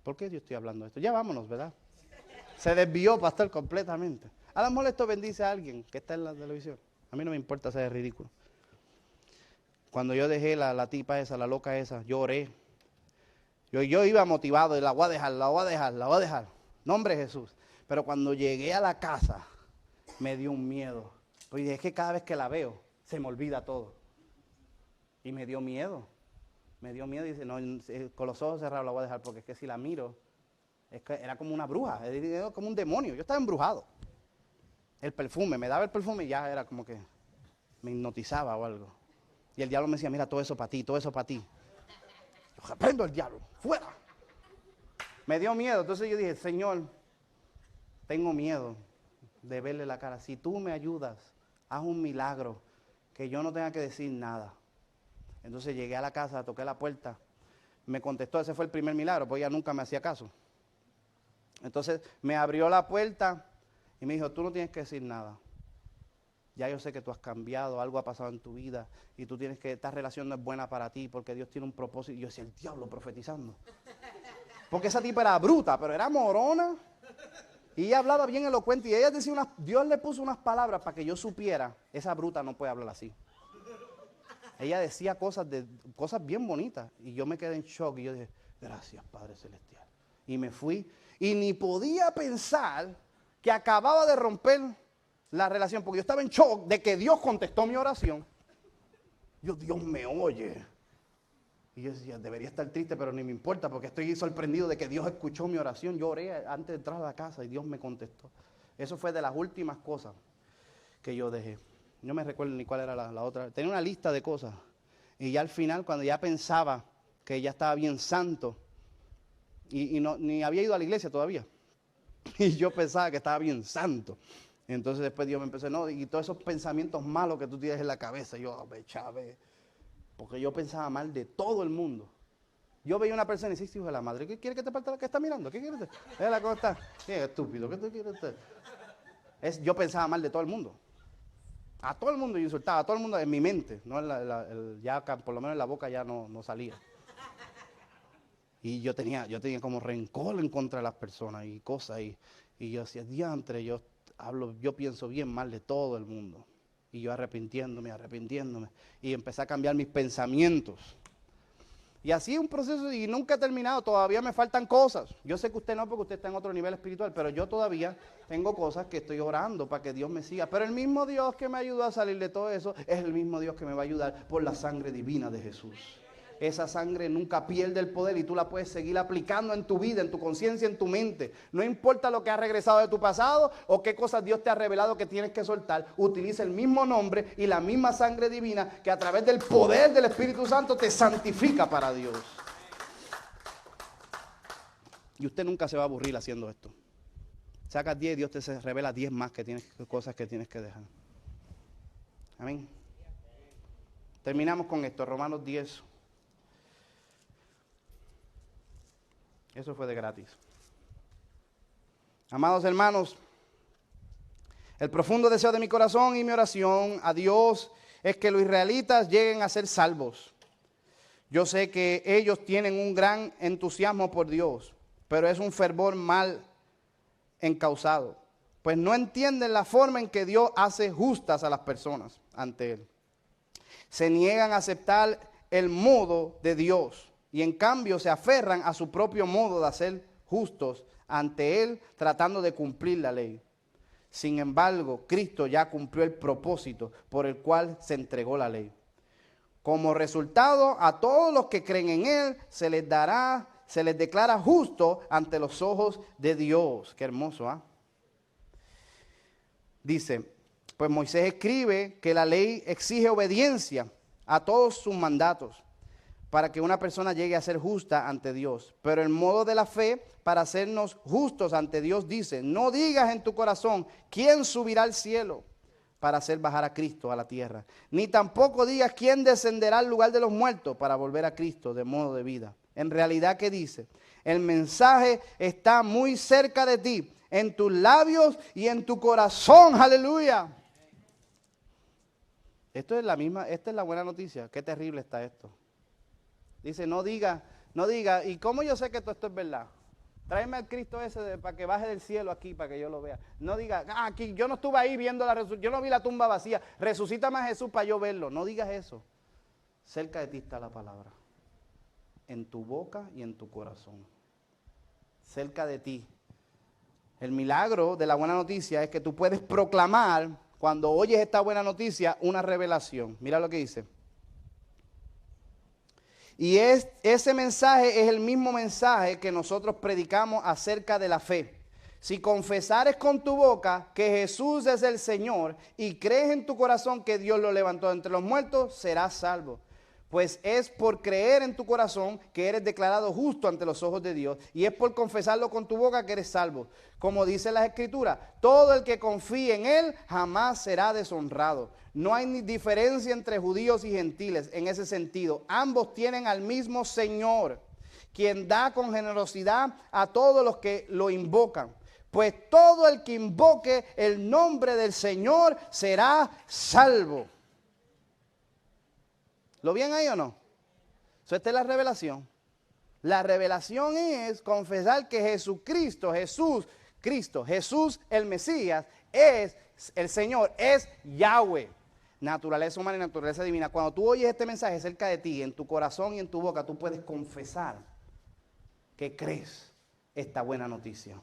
¿Por qué yo estoy hablando de esto? Ya vámonos, ¿verdad? Se desvió, pastor, completamente. A lo mejor esto bendice a alguien que está en la televisión. A mí no me importa ser ridículo. Cuando yo dejé la tipa esa, la loca esa, yo oré. Yo iba motivado, y la voy a dejar. Nombre de Jesús. Pero cuando llegué a la casa, me dio un miedo. Porque es que cada vez que la veo, se me olvida todo. Y me dio miedo. Me dio miedo y dice, no, con los ojos cerrados la voy a dejar, porque es que si la miro, es que era como una bruja, era como un demonio. Yo estaba embrujado. El perfume, me daba el perfume y ya era como que me hipnotizaba o algo. Y el diablo me decía, mira, todo eso para ti, todo eso para ti. Yo reprendo al diablo, fuera. Me dio miedo, entonces yo dije, Señor, tengo miedo de verle la cara. Si tú me ayudas, haz un milagro, que yo no tenga que decir nada. Entonces llegué a la casa, toqué la puerta, me contestó, ese fue el primer milagro, porque ella nunca me hacía caso. Entonces me abrió la puerta y me dijo, tú no tienes que decir nada. Ya yo sé que tú has cambiado, algo ha pasado en tu vida y tú tienes que, esta relación no es buena para ti porque Dios tiene un propósito. Y yo decía, el diablo profetizando. Porque esa tipa era bruta, pero era morona. Y ella hablaba bien elocuente y ella decía, Dios le puso unas palabras para que yo supiera, esa bruta no puede hablar así. Ella decía cosas bien bonitas y yo me quedé en shock y yo dije, gracias Padre Celestial. Y me fui y ni podía pensar que acababa de romper la relación, porque yo estaba en shock de que Dios contestó mi oración. Dios me oye. Y yo decía, debería estar triste, pero ni me importa, porque estoy sorprendido de que Dios escuchó mi oración. Yo oré antes de entrar a la casa y Dios me contestó. Eso fue de las últimas cosas que yo dejé. No me recuerdo ni cuál era la otra. Tenía una lista de cosas. Y ya al final, cuando ya pensaba que ya estaba bien santo, y ni había ido a la iglesia todavía. Y yo pensaba que estaba bien santo. Entonces después Dios me empezó, no, y todos esos pensamientos malos que tú tienes en la cabeza, yo me chave. Porque yo pensaba mal de todo el mundo. Yo veía una persona y decía, hijo de la madre, ¿qué quiere que te parte la que está mirando? ¿Qué quiere? Mira cómo está. Qué estúpido, ¿qué tú quieres? Yo pensaba mal de todo el mundo. A todo el mundo yo insultaba, a todo el mundo en mi mente. No ya por lo menos en la boca ya no salía. Y yo tenía como rencor en contra de las personas y cosas. Y yo decía, diantre, yo pienso bien mal de todo el mundo. Y yo arrepintiéndome. Y empecé a cambiar mis pensamientos. Y así es un proceso y nunca he terminado, todavía me faltan cosas. Yo sé que usted no, porque usted está en otro nivel espiritual, pero yo todavía tengo cosas que estoy orando para que Dios me siga. Pero el mismo Dios que me ayudó a salir de todo eso es el mismo Dios que me va a ayudar por la sangre divina de Jesús. Esa sangre nunca pierde el poder y tú la puedes seguir aplicando en tu vida, en tu conciencia, en tu mente. No importa lo que ha regresado de tu pasado o qué cosas Dios te ha revelado que tienes que soltar. Utiliza el mismo nombre y la misma sangre divina que a través del poder del Espíritu Santo te santifica para Dios. Y usted nunca se va a aburrir haciendo esto. Sacas 10 y Dios te revela 10 más cosas que tienes que dejar. Amén. Terminamos con esto, Romanos 10. Eso fue de gratis. Amados hermanos, el profundo deseo de mi corazón y mi oración a Dios es que los israelitas lleguen a ser salvos. Yo sé que ellos tienen un gran entusiasmo por Dios, pero es un fervor mal encausado, pues no entienden la forma en que Dios hace justas a las personas ante Él. Se niegan a aceptar el modo de Dios. Y en cambio se aferran a su propio modo de hacer justos ante Él tratando de cumplir la ley. Sin embargo, Cristo ya cumplió el propósito por el cual se entregó la ley. Como resultado, a todos los que creen en Él se les declara justo ante los ojos de Dios. Qué hermoso, ¿ah? Dice, pues Moisés escribe que la ley exige obediencia a todos sus mandatos para que una persona llegue a ser justa ante Dios. Pero el modo de la fe para hacernos justos ante Dios dice, no digas en tu corazón, ¿quién subirá al cielo para hacer bajar a Cristo a la tierra? Ni tampoco digas, ¿quién descenderá al lugar de los muertos para volver a Cristo de modo de vida? En realidad, ¿qué dice? El mensaje está muy cerca de ti, en tus labios y en tu corazón. ¡Aleluya! Esta es la buena noticia. Qué terrible está esto. Dice, no diga, ¿y cómo yo sé que todo esto es verdad? Tráeme al Cristo ese para que baje del cielo aquí, para que yo lo vea. No diga, aquí yo no estuve ahí viendo la resurrección, yo no vi la tumba vacía, resucítame a Jesús para yo verlo. No digas eso. Cerca de ti está la palabra, en tu boca y en tu corazón. Cerca de ti. El milagro de la buena noticia es que tú puedes proclamar, cuando oyes esta buena noticia, una revelación. Mira lo que dice. Y ese mensaje es el mismo mensaje que nosotros predicamos acerca de la fe. Si confesares con tu boca que Jesús es el Señor y crees en tu corazón que Dios lo levantó de entre los muertos, serás salvo. Pues es por creer en tu corazón que eres declarado justo ante los ojos de Dios, y es por confesarlo con tu boca que eres salvo. Como dice las Escrituras, todo el que confíe en Él jamás será deshonrado. No hay ni diferencia entre judíos y gentiles en ese sentido. Ambos tienen al mismo Señor, quien da con generosidad a todos los que lo invocan. Pues todo el que invoque el nombre del Señor será salvo. ¿Lo ven ahí o no? Esta es la revelación. La revelación es confesar que Jesús el Mesías, es el Señor, es Yahweh. Naturaleza humana y naturaleza divina. Cuando tú oyes este mensaje cerca de ti, en tu corazón y en tu boca, tú puedes confesar que crees esta buena noticia.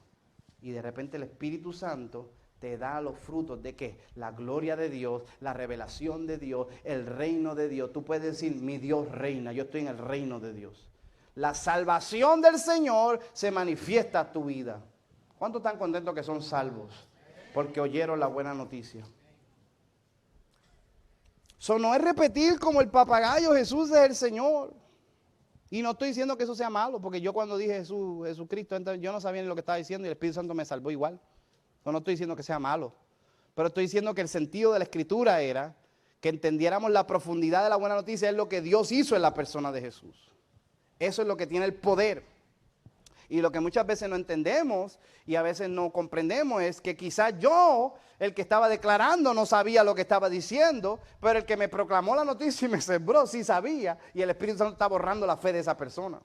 Y de repente el Espíritu Santo te da los frutos de ¿qué? La gloria de Dios, la revelación de Dios, el reino de Dios. Tú puedes decir, mi Dios reina, yo estoy en el reino de Dios. La salvación del Señor se manifiesta a tu vida. ¿Cuántos están contentos que son salvos? Porque oyeron la buena noticia. Eso no es repetir como el papagayo, Jesús es el Señor. Y no estoy diciendo que eso sea malo, porque yo cuando dije Jesucristo, yo no sabía ni lo que estaba diciendo y el Espíritu Santo me salvó igual. No estoy diciendo que sea malo, pero estoy diciendo que el sentido de la Escritura era que entendiéramos la profundidad de la buena noticia, es lo que Dios hizo en la persona de Jesús. Eso es lo que tiene el poder. Y lo que muchas veces no entendemos y a veces no comprendemos es que quizás yo, el que estaba declarando, no sabía lo que estaba diciendo, pero el que me proclamó la noticia y me sembró sí sabía, y el Espíritu Santo está borrando la fe de esa persona.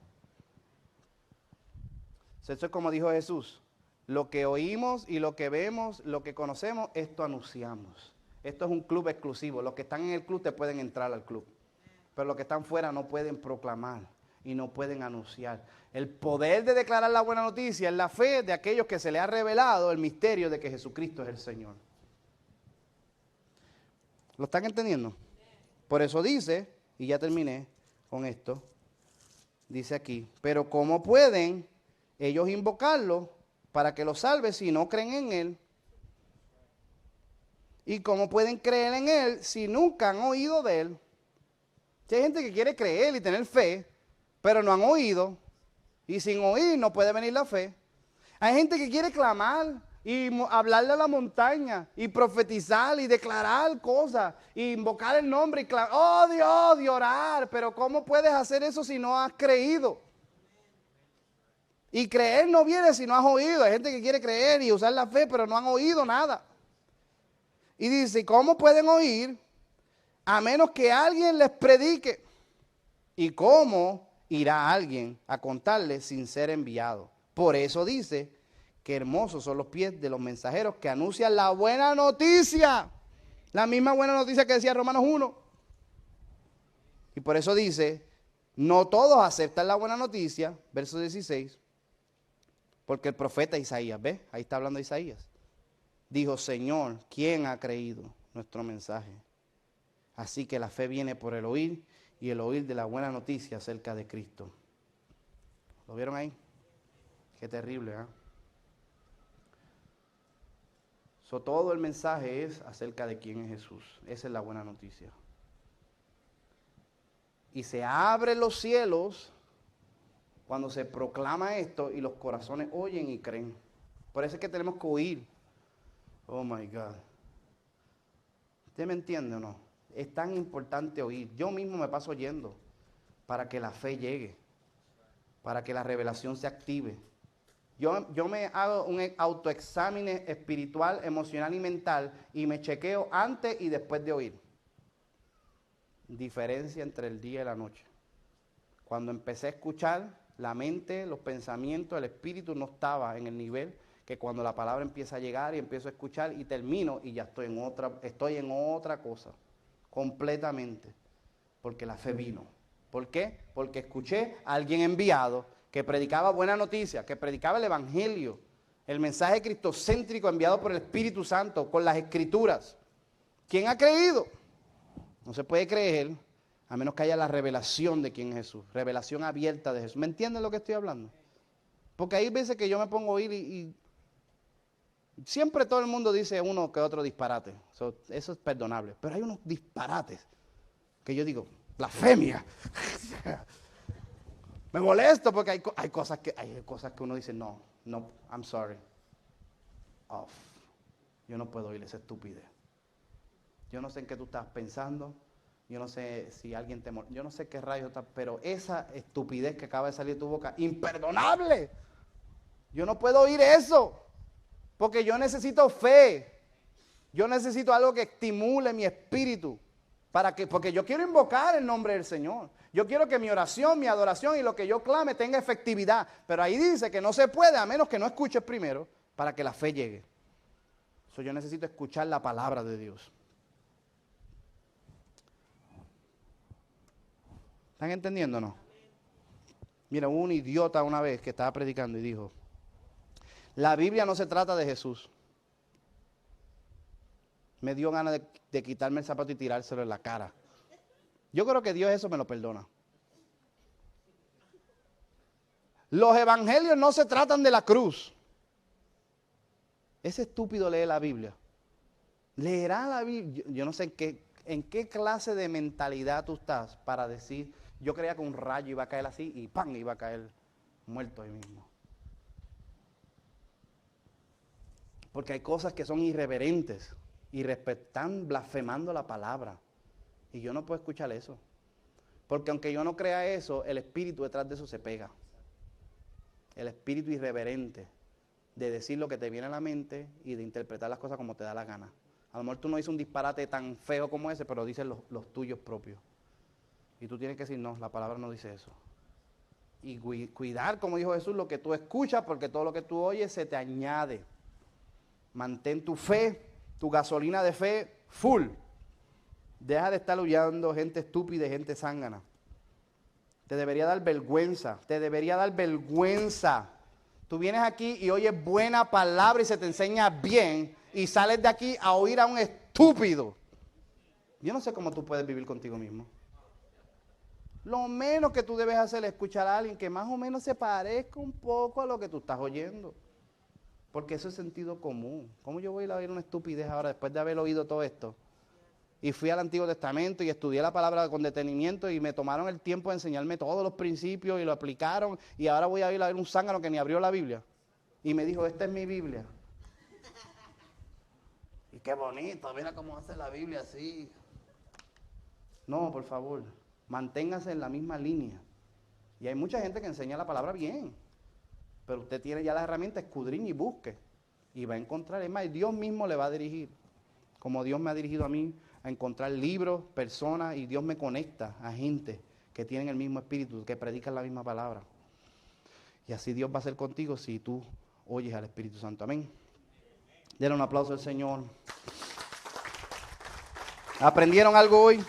Eso es como dijo Jesús. Lo que oímos y lo que vemos, lo que conocemos, esto anunciamos. Esto es un club exclusivo. Los que están en el club te pueden entrar al club. Pero los que están fuera no pueden proclamar y no pueden anunciar. El poder de declarar la buena noticia es la fe de aquellos que se les ha revelado el misterio de que Jesucristo es el Señor. ¿Lo están entendiendo? Por eso dice, y ya terminé con esto, dice aquí, pero ¿cómo pueden ellos invocarlo para que los salve si no creen en Él? ¿Y cómo pueden creer en Él si nunca han oído de Él? Si hay gente que quiere creer y tener fe, pero no han oído, y sin oír no puede venir la fe. Hay gente que quiere clamar y hablarle a la montaña y profetizar y declarar cosas y invocar el nombre y clamar, oh Dios, y orar, pero ¿cómo puedes hacer eso si no has creído? Y creer no viene si no has oído. Hay gente que quiere creer y usar la fe, pero no han oído nada. Y dice, ¿cómo pueden oír a menos que alguien les predique? ¿Y cómo irá alguien a contarles sin ser enviado? Por eso dice que hermosos son los pies de los mensajeros que anuncian la buena noticia. La misma buena noticia que decía Romanos 1. Y por eso dice, no todos aceptan la buena noticia, verso 16. Porque el profeta Isaías, ¿ves? Ahí está hablando Isaías. Dijo, Señor, ¿quién ha creído nuestro mensaje? Así que la fe viene por el oír y el oír de la buena noticia acerca de Cristo. ¿Lo vieron ahí? Qué terrible, ¿eh? Todo el mensaje es acerca de quién es Jesús. Esa es la buena noticia. Y se abren los cielos cuando se proclama esto y los corazones oyen y creen. Por eso es que tenemos que oír. Oh my God. ¿Usted me entiende o no? Es tan importante oír. Yo mismo me paso oyendo para que la fe llegue, para que la revelación se active. Yo me hago un autoexamen espiritual, emocional y mental y me chequeo antes y después de oír. Diferencia entre el día y la noche. Cuando empecé a escuchar, la mente, los pensamientos, el espíritu no estaba en el nivel que cuando la palabra empieza a llegar y empiezo a escuchar y termino y ya estoy en otra cosa, completamente, porque la fe vino. ¿Por qué? Porque escuché a alguien enviado que predicaba buena noticia, que predicaba el evangelio, el mensaje cristocéntrico enviado por el Espíritu Santo con las escrituras. ¿Quién ha creído? No se puede creer a menos que haya la revelación de quién es Jesús, revelación abierta de Jesús. ¿Me entienden lo que estoy hablando? Porque hay veces que yo me pongo a oír y siempre todo el mundo dice uno que otro disparate. Eso es perdonable. Pero hay unos disparates que yo digo, blasfemia. Me molesto porque hay cosas que uno dice, no, I'm sorry. Off. Yo no puedo oír esa estupidez. Yo no sé en qué tú estás pensando. Yo no sé si alguien te molesta. Yo no sé qué rayos está. Pero esa estupidez que acaba de salir de tu boca, imperdonable. Yo no puedo oír eso. Porque yo necesito fe. Yo necesito algo que estimule mi espíritu. Porque yo quiero invocar el nombre del Señor. Yo quiero que mi oración, mi adoración y lo que yo clame tenga efectividad. Pero ahí dice que no se puede a menos que no escuches primero para que la fe llegue. Yo necesito escuchar la palabra de Dios. ¿Están entendiendo o no? Mira, hubo un idiota una vez que estaba predicando y dijo, la Biblia no se trata de Jesús. Me dio ganas de quitarme el zapato y tirárselo en la cara. Yo creo que Dios eso me lo perdona. Los evangelios no se tratan de la cruz. Ese estúpido lee la Biblia. Leerá la Biblia. Yo no sé en qué clase de mentalidad tú estás para decir, yo creía que un rayo iba a caer así y ¡pam! Iba a caer muerto ahí mismo. Porque hay cosas que son irreverentes y están blasfemando la palabra. Y yo no puedo escuchar eso. Porque aunque yo no crea eso, el espíritu detrás de eso se pega. El espíritu irreverente de decir lo que te viene a la mente y de interpretar las cosas como te da la gana. A lo mejor tú no dices un disparate tan feo como ese, pero dices los tuyos propios. Y tú tienes que decir, no, la palabra no dice eso. Y cuidar, como dijo Jesús, lo que tú escuchas, porque todo lo que tú oyes se te añade. Mantén tu fe, tu gasolina de fe full. Deja de estar huyendo gente estúpida y gente zángana. Te debería dar vergüenza, te debería dar vergüenza. Tú vienes aquí y oyes buena palabra y se te enseña bien y sales de aquí a oír a un estúpido. Yo no sé cómo tú puedes vivir contigo mismo. Lo menos que tú debes hacer es escuchar a alguien que más o menos se parezca un poco a lo que tú estás oyendo. Porque eso es sentido común. ¿Cómo yo voy a ir a oír una estupidez ahora después de haber oído todo esto? Y fui al Antiguo Testamento y estudié la palabra con detenimiento y me tomaron el tiempo de enseñarme todos los principios y lo aplicaron. Y ahora voy a ir a ver un zángano que ni abrió la Biblia. Y me dijo, esta es mi Biblia. Y qué bonito, mira cómo hace la Biblia así. No, por favor, manténgase en la misma línea. Y hay mucha gente que enseña la palabra bien. Pero usted tiene ya las herramientas, escudriñe y busque. Y va a encontrar, es más, Dios mismo le va a dirigir. Como Dios me ha dirigido a mí a encontrar libros, personas, y Dios me conecta a gente que tienen el mismo espíritu, que predican la misma palabra. Y así Dios va a hacer contigo si tú oyes al Espíritu Santo. Amén. Denle un aplauso al Señor. ¿Aprendieron algo hoy?